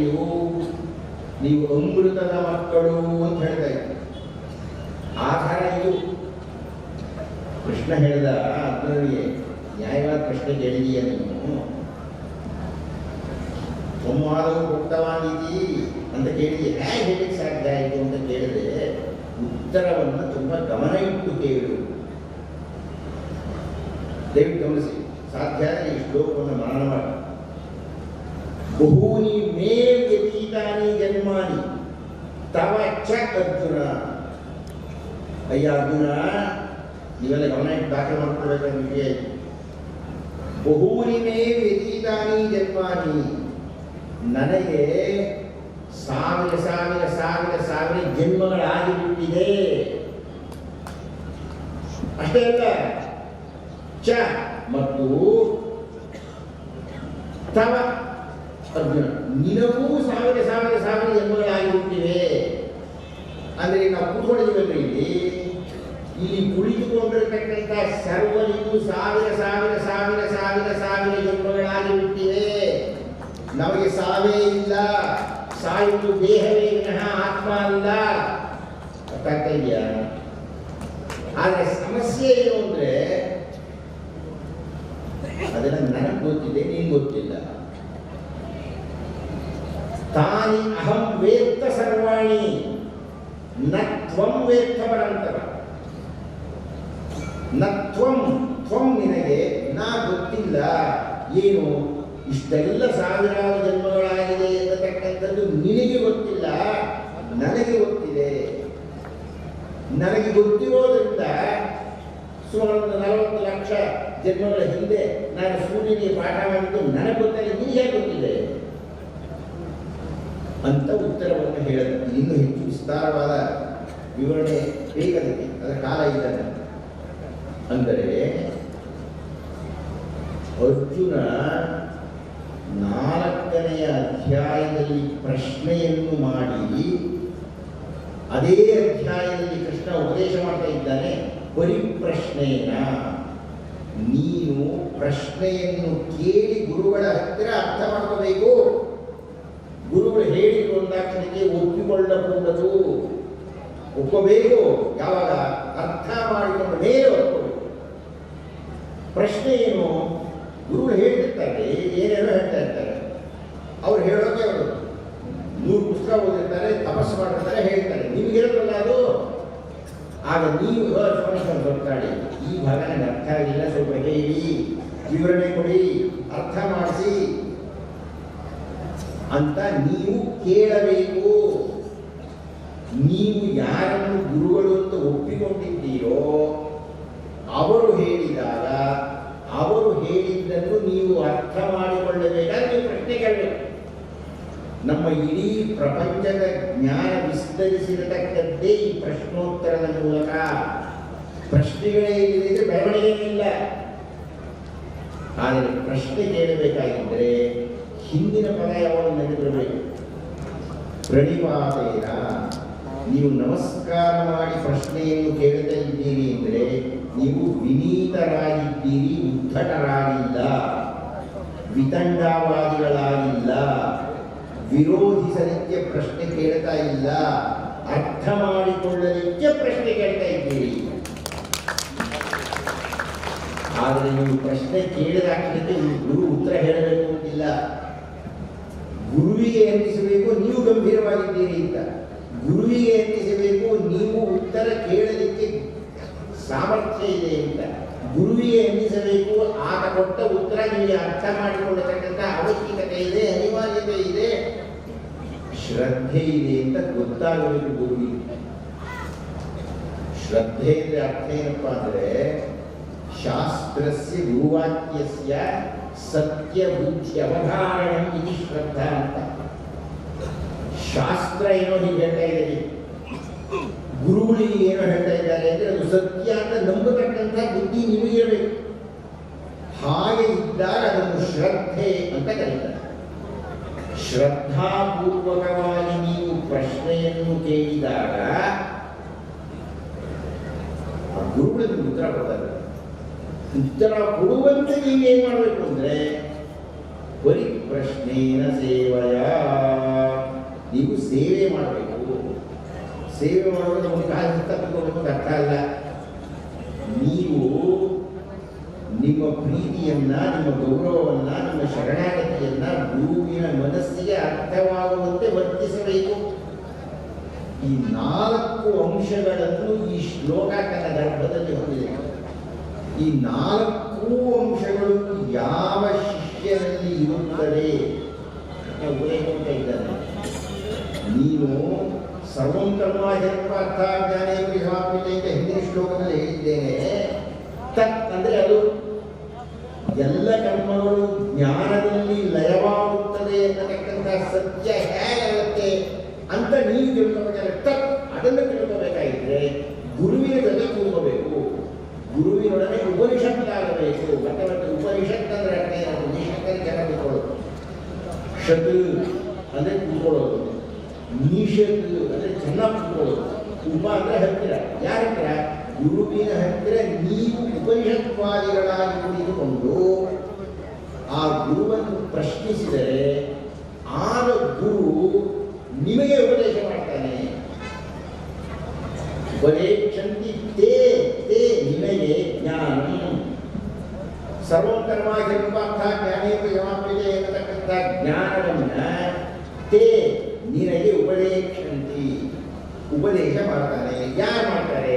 ನೀವು ಅಮೃತದ ಮಕ್ಕಳು ಅಂತ ಹೇಳ್ತಾ ಇದ್ರು. ಆ ಥರ ಇದು ಕೃಷ್ಣ ಹೇಳಿದ ಅರ್ಜುನನಿಗೆ, ನ್ಯಾಯವಾದ ಪ್ರಶ್ನೆ ಕೇಳಿದೀಯ ನೀನು, ಸಂವಾದವು ಭಕ್ತವಾನಿದಿ ಅಂತ ಕೇಳಿದೆ. ಹೇಗೆ ಹೇಳಲಿಕ್ಕೆ ಸಾಧ್ಯ ಆಯಿತು ಅಂತ ಕೇಳಿದ್ರೆ ಉತ್ತರವನ್ನು ತುಂಬ ಗಮನ ಇಟ್ಟು ಕೇಳು. ದಯವಿಟ್ಟು ಗಮನಿಸಿ, ಸಾಧ್ಯ ಆದರೆ ಈ ಶ್ಲೋಕವನ್ನು ಮನನ ಮಾಡಿ. ಬಹೂನಿ ಮೇ ವ್ಯತೀತಾನಿ ಜನ್ಮಾನಿ ತವ ಚ ಅರ್ಜುನ. ಅಯ್ಯ ಅರ್ಜುನ, ನೀವೆಲ್ಲ ಗಮನ ಇಟ್ಟು ದಾಖಲೆ ಮಾಡ್ಕೊಳ್ಬೇಕಾದ ವಿಷಯ ಇದೆ. ಬಹೂನಿ ಮೇ ವ್ಯತೀತಾನಿ ಜನ್ಮಾನಿ, ನನಗೆ 1000 ಜನ್ಮಗಳಾಗಿಬಿಟ್ಟಿದೆ. ಅಷ್ಟೇ ಅಲ್ಲ, ಚ ಮತ್ತು ತವ ಅರ್ಜುನ, ನಿನಗೂ ಸಾವಿರ ಸಾವಿರ ಸಾವಿರ ಜನ್ಮಗಳಾಗಿ ಹುಟ್ಟಿವೆ. ಅಂದ್ರೆ ನಾವು ಕೂತ್ಕೊಂಡಿದ್ದೀವಲ್ರಿ ಇಲ್ಲಿ ಕುಳಿತುಕೊಂಡಿರತಕ್ಕಂಥ ಸರ್ವರಿಗೂ ಸಾವಿರ ಸಾವಿರ ಸಾವಿರ ಸಾವಿರ ಸಾವಿರ ಜನ್ಮಗಳಾಗಿ ಹುಟ್ಟಿವೆ. ನಮಗೆ ಸಾವೇ ಇಲ್ಲ, ಸಾಯುವುದು ದೇಹವೇ ವಿನಃ ಆತ್ಮ ಅಲ್ಲ. ಅರ್ಥ ಆಗ್ತಾ ಇದೆಯಾ? ಆದರೆ ಸಮಸ್ಯೆ ಏನು ಅಂದ್ರೆ ಅದನ್ನ ನನಗೆ ಗೊತ್ತಿದೆ, ನೀನು ಗೊತ್ತಿಲ್ಲ. ತಾನಿ ಅಹಂ ವೇತ್ತ ಸರ್ವಾಣಿ ನ ತ್ವಂ ವೇತ್ತ ಪರಂತರ. ನ ತ್ವಂ, ತ್ವಂ ನಿನಗೆ, ನಾ ಗೊತ್ತಿಲ್ಲ. ಏನು ಇಷ್ಟೆಲ್ಲ ಸಾವಿರಾರು ಜನ್ಮಗಳಾಗಿದೆ ಎನ್ನತಕ್ಕಂಥದ್ದು ನಿನಗೆ ಗೊತ್ತಿಲ್ಲ, ನನಗೆ ಗೊತ್ತಿದೆ. ನನಗೆ ಗೊತ್ತಿರೋದ್ರಿಂದ ಸುಮಾರು 40 ಲಕ್ಷ ಜನ್ಮಗಳ ಹಿಂದೆ ನಾನು ಸೂರ್ಯನಿಗೆ ಪಾಠ ಮಾಡಿದ್ದು ನನಗೆ ಗೊತ್ತಿಲ್ಲ, ನಿನಗೆ ಗೊತ್ತಿದೆ ಅಂತ ಉತ್ತರವನ್ನು ಹೇಳಿದ. ಇನ್ನೂ ಹೆಚ್ಚು ವಿಸ್ತಾರವಾದ ವಿವರಣೆ ಬೇಕದಕ್ಕೆ, ಅದರ ಕಾಲ ಇದ್ದಾನೆ. ಅಂದರೆ ಅರ್ಜುನ 4ನೆಯ ಅಧ್ಯಾಯದಲ್ಲಿ ಪ್ರಶ್ನೆಯನ್ನು ಮಾಡಿ ಅದೇ ಅಧ್ಯಾಯದಲ್ಲಿ ಕೃಷ್ಣ ಉಪದೇಶ ಮಾಡ್ತಾ ಇದ್ದಾನೆ. ಪರಿಪ್ರಶ್ನೆಯನ್ನ ನೀನು ಪ್ರಶ್ನೆಯನ್ನು ಕೇಳಿ ಗುರುಗಳ ಹತ್ತಿರ ಅರ್ಥ ಮಾಡ್ಕೋಬೇಕು. ಗುರುಗಳು ಹೇಳಿದ್ರು ಅಂದಾಕ್ಷಣಕ್ಕೆ ಒಪ್ಪಿಕೊಳ್ಳಬಹುದು, ಒಪ್ಪಬೇಕು. ಯಾವಾಗ ಅರ್ಥ ಮಾಡಿಕೊಂಡ ಮೇಲೆ ಒಪ್ಕೋಬೇಕು. ಪ್ರಶ್ನೆ ಏನು? ಗುರುಗಳು ಹೇಳ್ತಿರ್ತಾರೆ, ಏನೇನೋ ಹೇಳ್ತಾ ಇರ್ತಾರೆ. ಅವ್ರು ಹೇಳೋಕೆ ಅವರು 100 ಪುಸ್ತಕ ಓದಿರ್ತಾರೆ, ತಪಸ್ಸು ಮಾಡಿರ್ತಾರೆ, ಹೇಳ್ತಾರೆ. ನಿಮ್ಗೆ ಹೇಳೋಲ್ಲ ಅದು. ಆಗ ನೀವು ಗೊತ್ತಾಡಿ, ಈ ಭಾಗ ನನಗೆ ಅರ್ಥ ಆಗಿಲ್ಲ, ಸ್ವಲ್ಪ ಹೇಳಿ, ವಿವರಣೆ ಕೊಡಿ, ಅರ್ಥ ಮಾಡಿಸಿ ಅಂತ ನೀವು ಕೇಳಬೇಕು. ನೀವು ಯಾರನ್ನು ಗುರುಗಳು ಅಂತ ಒಪ್ಪಿಕೊಂಡಿದ್ದೀರೋ ಅವರು ಹೇಳಿದಾಗ ಅವರು ಹೇಳಿದ್ದನ್ನು ನೀವು ಅರ್ಥ ಮಾಡಿಕೊಳ್ಳಬೇಕಾದ್ರೆ ನೀವು ಪ್ರಶ್ನೆ ಕೇಳಬೇಕು. ನಮ್ಮ ಇಡೀ ಪ್ರಪಂಚದ ಜ್ಞಾನ ವಿಸ್ತರಿಸಿರತಕ್ಕದ್ದೇ ಈ ಪ್ರಶ್ನೋತ್ತರದ ಮೂಲಕ. ಪ್ರಶ್ನೆಗಳೇ ಇಲ್ಲದಿದ್ರೆ ಬೆಳವಣಿಗೆ ಇಲ್ಲ. ಆದರೆ ಪ್ರಶ್ನೆ ಕೇಳಬೇಕಾಗಿದ್ದರೆ ಹಿಂದಿನ ಪದ ಯಾವಾಗ ನೆನಪಿರಬೇಕು? ಪ್ರಣಿಪಾತೇನ. ನೀವು ನಮಸ್ಕಾರ ಮಾಡಿ ಪ್ರಶ್ನೆಯನ್ನು ಕೇಳ್ತಾ ಇದ್ದೀರಿ ಅಂದರೆ ನೀವು ವಿನೀತರಾಗಿದ್ದೀರಿ, ಉದ್ಧಟರಾಗಿಲ್ಲ, ವಿತಂಡವಾದಿಗಳಾಗಿಲ್ಲ, ವಿರೋಧಿಸಲಿಕ್ಕೆ ಪ್ರಶ್ನೆ ಕೇಳ್ತಾ ಇಲ್ಲ, ಅರ್ಥ ಮಾಡಿಕೊಳ್ಳಲಿಕ್ಕೆ ಪ್ರಶ್ನೆ ಕೇಳ್ತಾ ಇದ್ದೀರಿ. ಆದರೆ ನೀವು ಪ್ರಶ್ನೆ ಕೇಳಿದಾಕ್ಷಣಕ್ಕೆ ಗುರು ಉತ್ತರ ಹೇಳಬೇಕು ಅಂತಿಲ್ಲ. ಗುರುವಿಗೆ ಎನ್ನಿಸಬೇಕು ನೀವು ಗಂಭೀರವಾಗಿದ್ದೀರಿ ಅಂತ. ಗುರುವಿಗೆ ಎನ್ನಿಸಬೇಕು ನೀವು ಉತ್ತರ ಕೇಳಲಿಕ್ಕೆ ಸಾಮರ್ಥ್ಯ ಇದೆ ಅಂತ. ಗುರುವಿಗೆ ಎನ್ನಿಸಬೇಕು ಆತ ಕೊಟ್ಟ ಉತ್ತರ ನಿಮಗೆ ಅರ್ಥ ಮಾಡಿಕೊಳ್ಳತಕ್ಕಂಥ ಅವಶ್ಯಕತೆ ಇದೆ, ಅನಿವಾರ್ಯತೆ ಇದೆ, ಶ್ರದ್ಧೆ ಇದೆ ಅಂತ ಗೊತ್ತಾಗಬೇಕು ಗುರುವಿಗೆ. ಶ್ರದ್ಧೆ ಅಂದ್ರೆ ಅರ್ಥ ಏನಪ್ಪಾ ಅಂದ್ರೆ ಶಾಸ್ತ್ರಸ್ಯ ಗುರುವಾಕ್ಯಸ್ಯ ಸತ್ಯ ಬುದ್ಧಿ ಅವಧಾರಣಂ ಇದು ಶ್ರದ್ಧಾ ಅಂತ. ಶಾಸ್ತ್ರ ಏನೋ ಹೀಗೆ ಹೇಳ್ತಾ ಇದ್ದೀರಿ, ಗುರುಗಳಿಗೆ ಏನೋ ಹೇಳ್ತಾ ಇದ್ದಾರೆ ಅಂದ್ರೆ ಅದು ಸತ್ಯ ಅಂತ ನಂಬತಕ್ಕಂಥ ಬುದ್ಧಿ ನಿಮಗಿರಬೇಕು. ಹಾಗೆ ಇದ್ದಾಗ ಅದನ್ನು ಶ್ರದ್ಧೆ ಅಂತ ಕರೀತಾರೆ. ಶ್ರದ್ಧಾಪೂರ್ವಕವಾಗಿ ನೀವು ಪ್ರಶ್ನೆಯನ್ನು ಕೇಳಿದಾಗ ಆ ಗುರುಗಳಿಗೆ ಉತ್ತರ ಕೊಡ್ತಾರೆ. ಉತ್ತರ ಕೊಡುವಂತೆ ನೀವೇನ್ ಮಾಡಬೇಕು ಅಂದ್ರೆ ಪರಿಪ್ರಶ್ನೇನ ಸೇವೆಯ ನೀವು ಸೇವೆ ಮಾಡಬೇಕು. ಸೇವೆ ಮಾಡೋದು ನಮಗೆ ಕಾಲ ತಪ್ಪಿಕೊಳ್ಳಬೇಕು ಅಂತ ಅರ್ಥ ಅಲ್ಲ. ನೀವು ನಿಮ್ಮ ಪ್ರೀತಿಯನ್ನ, ನಿಮ್ಮ ಗೌರವವನ್ನ, ನಿಮ್ಮ ಶರಣಾಗತಿಯನ್ನ ಗುರುವಿನ ಮನಸ್ಸಿಗೆ ಅರ್ಥವಾಗುವಂತೆ ವರ್ತಿಸಬೇಕು. ಈ 4 ಅಂಶಗಳನ್ನು ಈ ಶ್ಲೋಕ ತನ್ನ ಗರ್ಭದಲ್ಲಿ ಹೊಂದಿದೆ. ಈ 4 ಅಂಶಗಳು ಯಾವ ಶಿಷ್ಯನಲ್ಲಿ ಇರುತ್ತದೆ ಉಲ್ಲೇಖ ಇದ್ದಾನೆ. ನೀನು ಸರ್ವಂ ಕರ್ಮಾಚರಣಾರ್ಥ ಜ್ಞಾನೇ ಸಮಾಪ್ಯತೆ ಅಂತ ಹಿಂದಿನ ಶ್ಲೋಕದಲ್ಲಿ ಹೇಳಿದ್ದೇನೆ. ತತ್ ಅಂದ್ರೆ ಅದು ಎಲ್ಲ ಕರ್ಮಗಳು ಜ್ಞಾನದಲ್ಲಿ ಲಯವಾಗುತ್ತದೆ ಎನ್ನತಕ್ಕಂಥ ಸತ್ಯ ಹೇಗಾಗುತ್ತೆ ಅಂತ ನೀವು ತಿಳ್ಕೋಬೇಕಾದ್ರೆ ತತ್ ಅದನ್ನು ತಿಳ್ಕೋಬೇಕಾಗಿದ್ರೆ ಗುರುವಿನ ಜೊತೆ ಕೂತ್ಕೋಬೇಕು. ಗುರುವಿನೊಡನೆ ಉಪನಿಷತ್ತಾಗಬೇಕು. ಮತ್ತೆ ಉಪನಿಷತ್ ಅಂದ್ರೆ ಅರ್ಥ ಏನು? ಉಪನಿಷತ್ತಲ್ಲಿ ಜನ ಕೂತ್ಕೊಳ್ಳೋದು. ಷತ್ ಅಂದರೆ ಕೂತ್ಕೊಳ್ಳೋದು, ನಿಷತ್ ಅಂದರೆ ಚೆನ್ನಾಗಿ ಕೂತ್ಕೊಳ್ಳೋದು, ಉಪ ಅಂದರೆ ಹತ್ತಿರ. ಯಾರ ಹತ್ತಿರ? ಗುರುವಿನ ಹತ್ತಿರ ನೀವು ಉಪನಿಷತ್ವಾದಿಗಳಾಗಿ ಕುಳಿತುಕೊಂಡು ಆ ಗುರುವನ್ನು ಪ್ರಶ್ನಿಸಿದರೆ ಆಗ ಗುರು ನಿಮಗೆ ಉಪದೇಶ ಮಾಡ್ತಾನೆ. ಉಪದೇಶಂತಿ ತೇ ತೇ ನಿನಗೆ ಜ್ಞಾನ ಸರ್ವೋತ್ತರವಾಗಿ ರೂಪಾರ್ಥ ಜ್ಞಾನೇಕ ಯಮಾಪ್ಯತೆ ಎನ್ನತಕ್ಕಂಥ ಜ್ಞಾನವನ್ನ ತೇ ನಿನಗೆ ಉಪದೇಶಂತಿ ಉಪದೇಶ ಮಾಡ್ತಾನೆ. ಯಾರು ಮಾಡ್ತಾರೆ?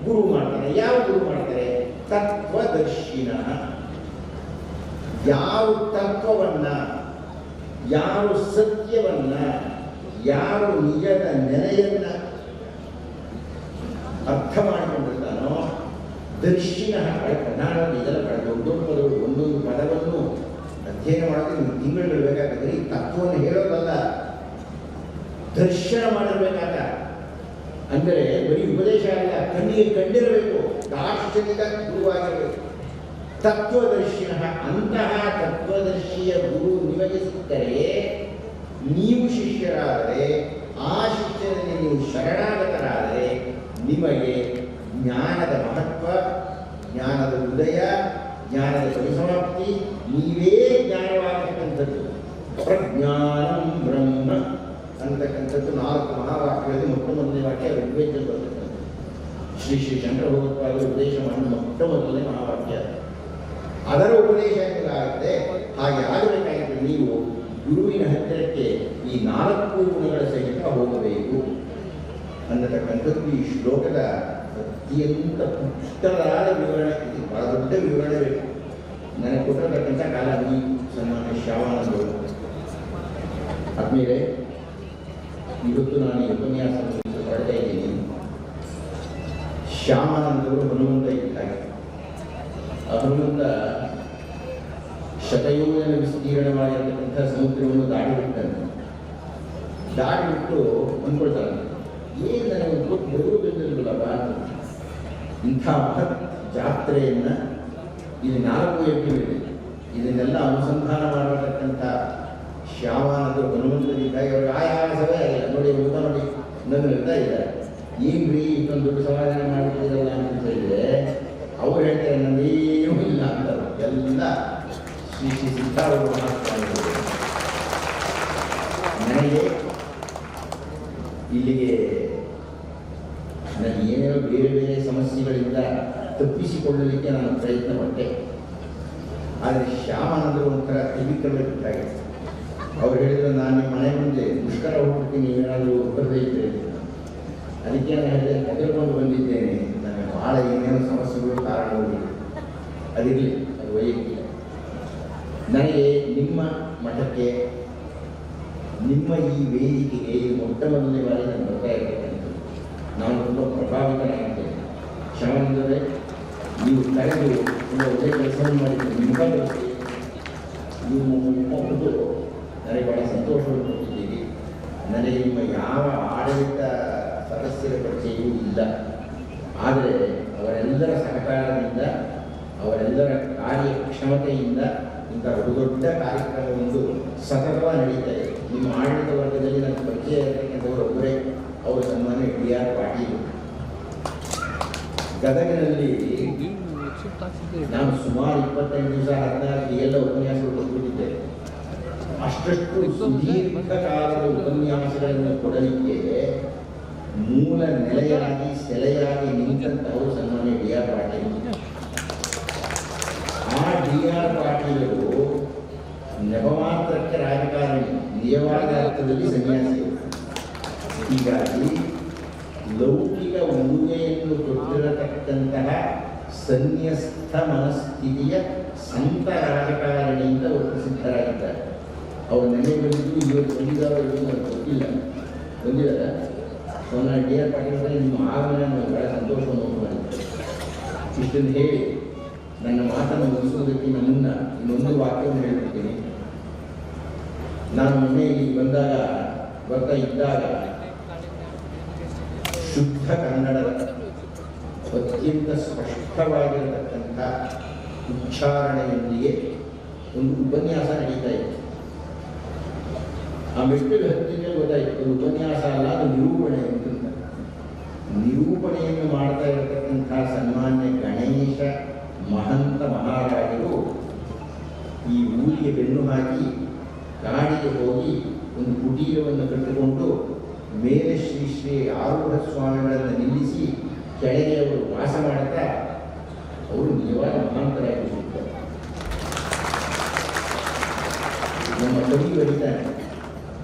ಗುರು ಮಾಡ್ತಾನೆ. ಯಾವ ಗುರು ಮಾಡ್ತಾರೆ? ತತ್ವದರ್ಶಿನ. ಯಾವ ತತ್ವವನ್ನ, ಯಾವ ಸತ್ಯವನ್ನ, ಯಾವ ನಿಜದ ನೆಲೆಯನ್ನ ಅರ್ಥ ಮಾಡಿಕೊಂಡಿರ್ತಾನೋ ದರ್ಶಿನ. ಕನ್ನಡದಲ್ಲಿ ಇದೆಲ್ಲ ದೊಡ್ಡ ದೊಡ್ಡ ಪದಗಳು, ಒಂದೊಂದು ಪದವನ್ನು ಅಧ್ಯಯನ ಮಾಡೋದು ನಿಮ್ಗೆ ತಿಂಗಳು ಬೇಕಾಗ್ತದೆ. ಈ ತತ್ವವನ್ನು ಹೇಳೋದಲ್ಲ, ದರ್ಶನ ಮಾಡಿರ್ಬೇಕಾದ. ಅಂದರೆ ಬರೀ ಉಪದೇಶ ಅಲ್ಲ, ಕಣ್ಣಿಗೆ ಕಂಡಿರಬೇಕು, ದಾರ್ಶನಿಕ ಗುರುವಾಗಿರಬೇಕು. ತತ್ವದರ್ಶಿನ. ಅಂತಹ ತತ್ವದರ್ಶಿಯ ಗುರು ನಿಮಗೆ ಸಿಕ್ಕರೆ, ನೀವು ಶಿಷ್ಯರಾದರೆ, ಆ ಶಿಷ್ಯರಲ್ಲಿ ನೀವು ಶರಣಾಗತರಾದರೆ ನಿಮಗೆ ಜ್ಞಾನದ ಮಹತ್ವ, ಜ್ಞಾನದ ಉದಯ, ಜ್ಞಾನದ ಪರಿಸಮಾಪ್ತಿ, ನೀವೇ ಜ್ಞಾನವಾಗತಕ್ಕಂಥದ್ದು. ಪ್ರಜ್ಞಾನಂ ಬ್ರಹ್ಮ ಅಂತಕ್ಕಂಥದ್ದು 4 ಮಹಾವಾಕ್ಯಗಳಲ್ಲಿ ಮೊಟ್ಟಮೊದಲನೇ ವಾಕ್ಯ ಋಗ್ವೇದದಲ್ಲಿ ಬರ್ತಕ್ಕಂಥದ್ದು. ಶ್ರೀ ಶ್ರೀ ಶಂಕರ ಭಗವತ್ಪಾದರು ಉಪದೇಶ ಮಾಡಿದ ಮೊಟ್ಟಮೊದಲನೇ ಮಹಾವಾಕ್ಯ. ಅದರ ಉಪದೇಶ ಆಗುತ್ತೆ. ಹಾಗೆ ಆಗಬೇಕಾಗಿದ್ದರೆ ನೀವು ಗುರುವಿನ ಹತ್ತಿರಕ್ಕೆ ಈ 4 ಗುಣಗಳ ಸಹಿತ ಹೋಗಬೇಕು ಅನ್ನತಕ್ಕಂಥದ್ದು ಈ ಶ್ಲೋಕದ ಅತ್ಯಂತ ಪುಷ್ಟವಾದ ವಿವರಣೆ. ಇದು ಬಹಳ ದೊಡ್ಡ ವಿವರಣೆ ಬೇಕು. ನನಗೆ ಕೊಟ್ಟಿರತಕ್ಕಂಥ ಕಾಲ ಈ ಸನ್ಮಾನ್ಯ ಶ್ಯಾಮಾನಂದರು. ಆದ್ಮೇಲೆ ಇವತ್ತು ನಾನು ಈ ಉಪನ್ಯಾಸ ಹೊರಡ್ತಾ ಇದ್ದೀನಿ. ಶ್ಯಾಮಾನಂದರು ಹನುಮಂತ ಇದ್ದಾಗೆ. ಆ ಹನುಮಂತ ಶತಯೋಜನ ವಿಸ್ತೀರ್ಣವಾಗಿರತಕ್ಕಂಥ ಸಮುದ್ರವನ್ನು ದಾಟಿಬಿಟ್ಟಂತೆ. ದಾಟಿಬಿಟ್ಟು ಅಂದ್ಕೊಳ್ತಾರೆ, ಏನು ನನಗೆ ಗೊತ್ತು ಬೆದರಿಲ್ಲಪ್ಪ, ಇಂಥ ಮಹತ್ ಜಾತ್ರೆಯನ್ನು ಇಲ್ಲಿ 4 ಎಪಿಗಳಿದೆ, ಇದನ್ನೆಲ್ಲ ಅನುಸಂಧಾನ ಮಾಡಿರತಕ್ಕಂಥ ಶ್ಯಾಮಾನಂದರು ಹನುಮಂತನಿಗಾಗಿ ಅವ್ರಿಗೆ ಆಯಾಸವೇ ಆಗಿಲ್ಲ. ನೋಡಿ ಊಟ ನೋಡಿ ನನ್ನ ಹೇಳ್ತಾ ಇದ್ದಾರೆ, ಏನ್ರಿ ಇಷ್ಟೊಂದು ದೊಡ್ಡ ಸಮಾಧಾನ ಮಾಡಿದ್ದೀರಲ್ಲ ಅಂತ ಹೇಳಿದ್ರೆ ಅವ್ರು ಹೇಳ್ತಾರೆ ನನ್ನೇನೂ ಇಲ್ಲ ಅಂತಾರೆ. ಎಲ್ಲ ಶ್ರೀ ಶ್ರೀ ಸಿದ್ಧಾರೂಢ ಮಹಾಸ್ವಾಮಿಗಳು. ನನಗೆ ಇಲ್ಲಿಗೆ ನನಗೆ ಏನೇನೋ ಬೇರೆ ಬೇರೆ ಸಮಸ್ಯೆಗಳಿಂದ ತಪ್ಪಿಸಿಕೊಳ್ಳಲಿಕ್ಕೆ ನಾನು ಪ್ರಯತ್ನ ಪಟ್ಟೆ. ಆದರೆ ಶ್ಯಾಮಾನಂದರು ಒಂಥರ ತಿರುಗಿಕೊಳ್ಳಬೇಕಾಗಿದೆ. ಅವ್ರು ಹೇಳಿದ್ರು, ನಾನು ನಿಮ್ಮ ಮನೆ ಮುಂದೆ ಮುಷ್ಕರ ಹೋಗ್ಬಿಡ್ತೀನಿ, ನೀವೇನಾದರೂ ಬರದೇ ಇದ್ದರೆ. ಅದಕ್ಕೆ ನಾನು ಹೇಳಿದೆ, ಕರೆದುಕೊಂಡು ಬಂದಿದ್ದೇನೆ, ನನಗೆ ಭಾಳ ಏನೇನೋ ಸಮಸ್ಯೆಗಳು ಕಾರಣವಾಗಿ. ಅದಿರಲಿ, ಅದು ವೈಯಕ್ತಿಕ. ನನಗೆ ನಿಮ್ಮ ಮಠಕ್ಕೆ, ನಿಮ್ಮ ಈ ವೇದಿಕೆಗೆ ಮೊಟ್ಟಮೊದಲನೇ ಬಾರಿ ನಾನು ಬರ್ತಾ ಇರ್ತಕ್ಕಂಥದ್ದು. ನಾನು ತುಂಬ ಪ್ರಭಾವಿತನಾಗಿದ್ದೇನೆ. ಶ್ಯಾಮಾನಂದರೇ, ನೀವು ಕರೆದು ತುಂಬ ಒಳ್ಳೆ ಕೆಲಸವನ್ನು ಮಾಡಿದ್ದೀರಿ. ನಿಮ್ಮ ಬಗ್ಗೆ ನೀವು ಒಬ್ಬರು ನನಗೆ ಬಹಳ ಸಂತೋಷವನ್ನು ಕೊಟ್ಟಿದ್ದೀರಿ. ನನಗೆ ನಿಮ್ಮ ಯಾವ ಆಡಳಿತ ಸದಸ್ಯರ ಪರಿಚಯವೂ ಇಲ್ಲ. ಆದರೆ ಅವರೆಲ್ಲರ ಸಹಕಾರದಿಂದ, ಅವರೆಲ್ಲರ ಕಾರ್ಯಕ್ಷಮತೆಯಿಂದ ಇಂಥ ದೊಡ್ಡ ಕಾರ್ಯಕ್ರಮವೊಂದು ಸತತವಾಗಿ ನಡೀತಾ ಇದೆ. ನಿಮ್ಮ ಆಡಳಿತ ವರ್ಗದಲ್ಲಿ ನನ್ನ ಪರಿಚಯ ಇರತಕ್ಕಂಥವರು ಒಬ್ಬರೇ, ಅವರು ಸನ್ಮಾನ್ಯ DR ಪಾಟೀಲ್. ಗದಗಿನಲ್ಲಿ ನಾನು ಸುಮಾರು 25 ದಿವಸ 14 ಎಲ್ಲ ಉಪನ್ಯಾಸಗಳು ಕೊಟ್ಬಿಟ್ಟಿದ್ದೇನೆ. ಅಷ್ಟು ಸುದೀರ್ಘ ಕಾಲದ ಉಪನ್ಯಾಸಗಳನ್ನು ಕೊಡಲಿಕ್ಕೆ ಮೂಲ ನೆಲೆಯಾಗಿ ಸೆಲೆಯಾಗಿ ನಿಂತಂತವರು ಸನ್ಮಾನ್ಯ DR ಪಾಟೀಲ್. ಆ DR ಪಾಟೀಲರು ನೆಪಮಾತ್ರಕ್ಕೆ ರಾಜಕಾರಣಿ, ನಿಜವಾದ ಅರ್ಥದಲ್ಲಿ ಸನ್ಯಾಸಿಗಳು. ಹೀಗಾಗಿ ಲೌಕಿಕ ಉಡುಗೆಯನ್ನು ಕೊಟ್ಟಿರತಕ್ಕಂತಹ ಸನ್ಯಸ್ಥ ಮನಸ್ಥಿತಿಯ ಸಂತ ರಾಜಕಾರಣಿಯಿಂದ ಅವರು ಪ್ರಸಿದ್ಧರಾಗಿದ್ದಾರೆ. ಅವರು ನೆನೆ ಬಂದಿದ್ದು ಇವತ್ತು ಬಂದಿದ್ದಾರೋ ನನಗೆ ಗೊತ್ತಿಲ್ಲ. ಬಂದಿದ್ದಾರೆ. ಸೊ ನಾನು DR ಪಾಟೀಲ್ ನಿಮ್ಮ ಆಗಮನ ನನಗೆ ಬಹಳ ಸಂತೋಷವನ್ನು ಉಂಟು ಮಾಡಿದ್ದೆ. ಇಷ್ಟನ್ನು ಹೇಳಿ ನನ್ನ ಮಾತನ್ನು ಮುಗಿಸುವುದಕ್ಕಿಂತ ಮುನ್ನ ಇನ್ನೊಂದು ವಾಕ್ಯವನ್ನು ಹೇಳ್ಬಿಡ್ತೀನಿ. ನಾನು ಮೊನ್ನೆ ಇಲ್ಲಿ ಬರ್ತಾ ಇದ್ದಾಗ ಶುದ್ಧ ಕನ್ನಡದ ಅತ್ಯಂತ ಸ್ಪಷ್ಟವಾಗಿರತಕ್ಕಂಥ ಉಚ್ಚಾರಣೆಯೊಂದಿಗೆ ಒಂದು ಉಪನ್ಯಾಸ ನಡೀತಾ ಇತ್ತು. ಆ ಮೆಟ್ಟಿಲು ಹತ್ತಿಗೆ ಗೊತ್ತಾಯಿತು ಅದು ಉಪನ್ಯಾಸ ಅಲ್ಲ, ಅದು ನಿರೂಪಣೆ ಅಂತ. ನಿರೂಪಣೆಯನ್ನು ಮಾಡ್ತಾ ಇರತಕ್ಕಂಥ ಸನ್ಮಾನ್ಯ ಗಣೇಶ ಮಹಂತ ಮಹಾರಾಜರು ಈ ಊರಿಗೆ ಬೆನ್ನು ಹಾಕಿ ಕಾಡಿಗೆ ಹೋಗಿ ಒಂದು ಕುಟೀರವನ್ನು ಕಟ್ಟಿಕೊಂಡು ಮೇಲೆ ಶ್ರೀ ಶ್ರೀ ಆರೂಢ ಸ್ವಾಮಿಗಳನ್ನು ನಿಲ್ಲಿಸಿ ಕೆಳಗೆ ಅವರು ವಾಸ ಮಾಡ್ತಾ ಅವರು ನಿಜವಾದ ಮಹಾಂತರಾಗಿರುತ್ತಾರೆ. ನಮ್ಮ ಕವಿ ಬರೀತಾನೆ,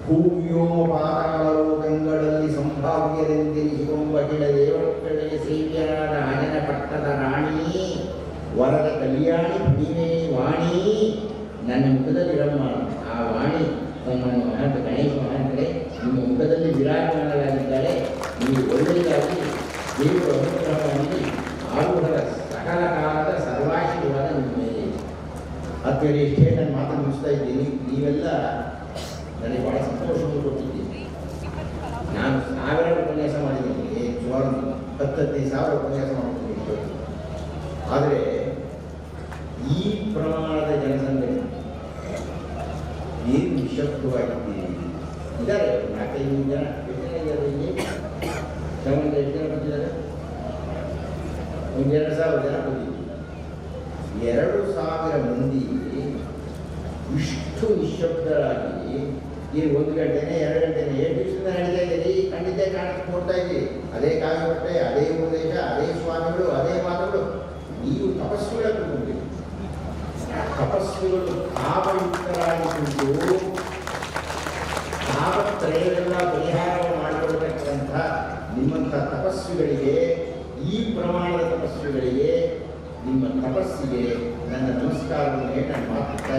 ಭೂವ್ಯೋಮ ಪಾತಾಳ ಲೋಕಗಳಲ್ಲಿ ಸಂಭಾವ್ಯರೆಂದೆನಿಸಿಕೊಂಬ ಕೆಳ ದೇವರುಗಳಿಗೆ ಸೇವ್ಯರಾದ ಅಜನ ಪಟ್ಟದ ರಾಣಿ ವರದ ಕಲ್ಯಾಣಿ ಭೀಮೇ ವಾಣಿ ನನ್ನ ಮುಖದಲ್ಲಿರಮ್ಮ. ಆ ವಾಣಿ ಸನ್ಮಾನ್ಯ ಮಹಾಂತ ಗಣೇಶ ಮಹಾಂತರೇ ನಿಮ್ಮ ಮುಖದಲ್ಲಿ ವಿರಾಜಮಾನರಾಗಿದ್ದಾರೆ. ನೀವು ಒಳ್ಳೆಯದಾಗಿ ದೇವರು ಅನುಗ್ರಹವಾಗಿ ಆರೂಢರ ಸಕಲ ಕಾಲದ ಸರ್ವಾಶೀರ್ವಾದ ನಿಮ್ಮ ಮೇಲೆ. ಅತ್ತೇಳಿ ಇಷ್ಟೇ ನಾನು ಮಾತು ಮುಗಿಸ್ತಾ ಇದ್ದೀನಿ. ನೀವೆಲ್ಲ ನನಗೆ ಭಾಳ ಸಂತೋಷವನ್ನು ಕೊಟ್ಟಿದ್ದೀನಿ. ನಾನು 1000 ಉಪನ್ಯಾಸ ಮಾಡಿದ್ದೀನಿ, ಸುಮಾರು 10,000 ಉಪನ್ಯಾಸ ಮಾಡ್ತೀನಿ. ಆದರೆ ಈ ಪ್ರಮಾಣದ ಜನಸಂಖ್ಯೆ ಏನು ನಿಶಬ್ದವಾಗಿದ್ದೀರಿ ಇದ್ದಾರೆ. 4-5 ಜನ ಇಲ್ಲಿ ಶ್ರಮಂತ ಎಷ್ಟು ಜನ ಬಂದಿದ್ದಾರೆ? ಒಂದು 2,000 ಜನ ಬಂದಿದ್ದೀವಿ. 2,000 ಮಂದಿ ಇಷ್ಟು ನಿಶಬ್ದರಾಗಿ ಈ 1 ಗಂಟೆನೇ 2 ಗಂಟೆನೇ 7 ದಿವಸದಿಂದ ನಡೀತಾ ಇದ್ದೀರಿ. ಖಂಡಿತ ಕಾಣಿಸ್ಕೊಂಡು ನೋಡ್ತಾ ಇದ್ದೀರಿ. ಅದೇ ಕಾವ್ಯಪಟ್ಟೆ, ಅದೇ ಉಪದೇಶ, ಅದೇ ಸ್ವಾಮಿಗಳು, ಅದೇ ಮಾತುಗಳು. ನೀವು ತಪಸ್ಸುಗಳ ಕುರಿತು ತಪಸ್ಸುಗಳು ಭಾವಯುಕ್ತರಾಗಿದ್ದು ಭಾವತ್ರಯವೆಲ್ಲ ಪರಿಹಾರವನ್ನು ಮಾಡಿಕೊಳ್ತಕ್ಕಂಥ ನಿಮ್ಮಂಥ ತಪಸ್ಸುಗಳಿಗೆ, ಈ ಪ್ರಮಾಣದ ತಪಸ್ಸುಗಳಿಗೆ, ನಿಮ್ಮ ತಪಸ್ಸಿಗೆ ನನ್ನ ನಮಸ್ಕಾರವನ್ನು ಹೇಳಿ ನಾನು ಮಾತುತ್ತಾ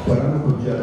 ಪರಮ ಪೂಜ್ಯರ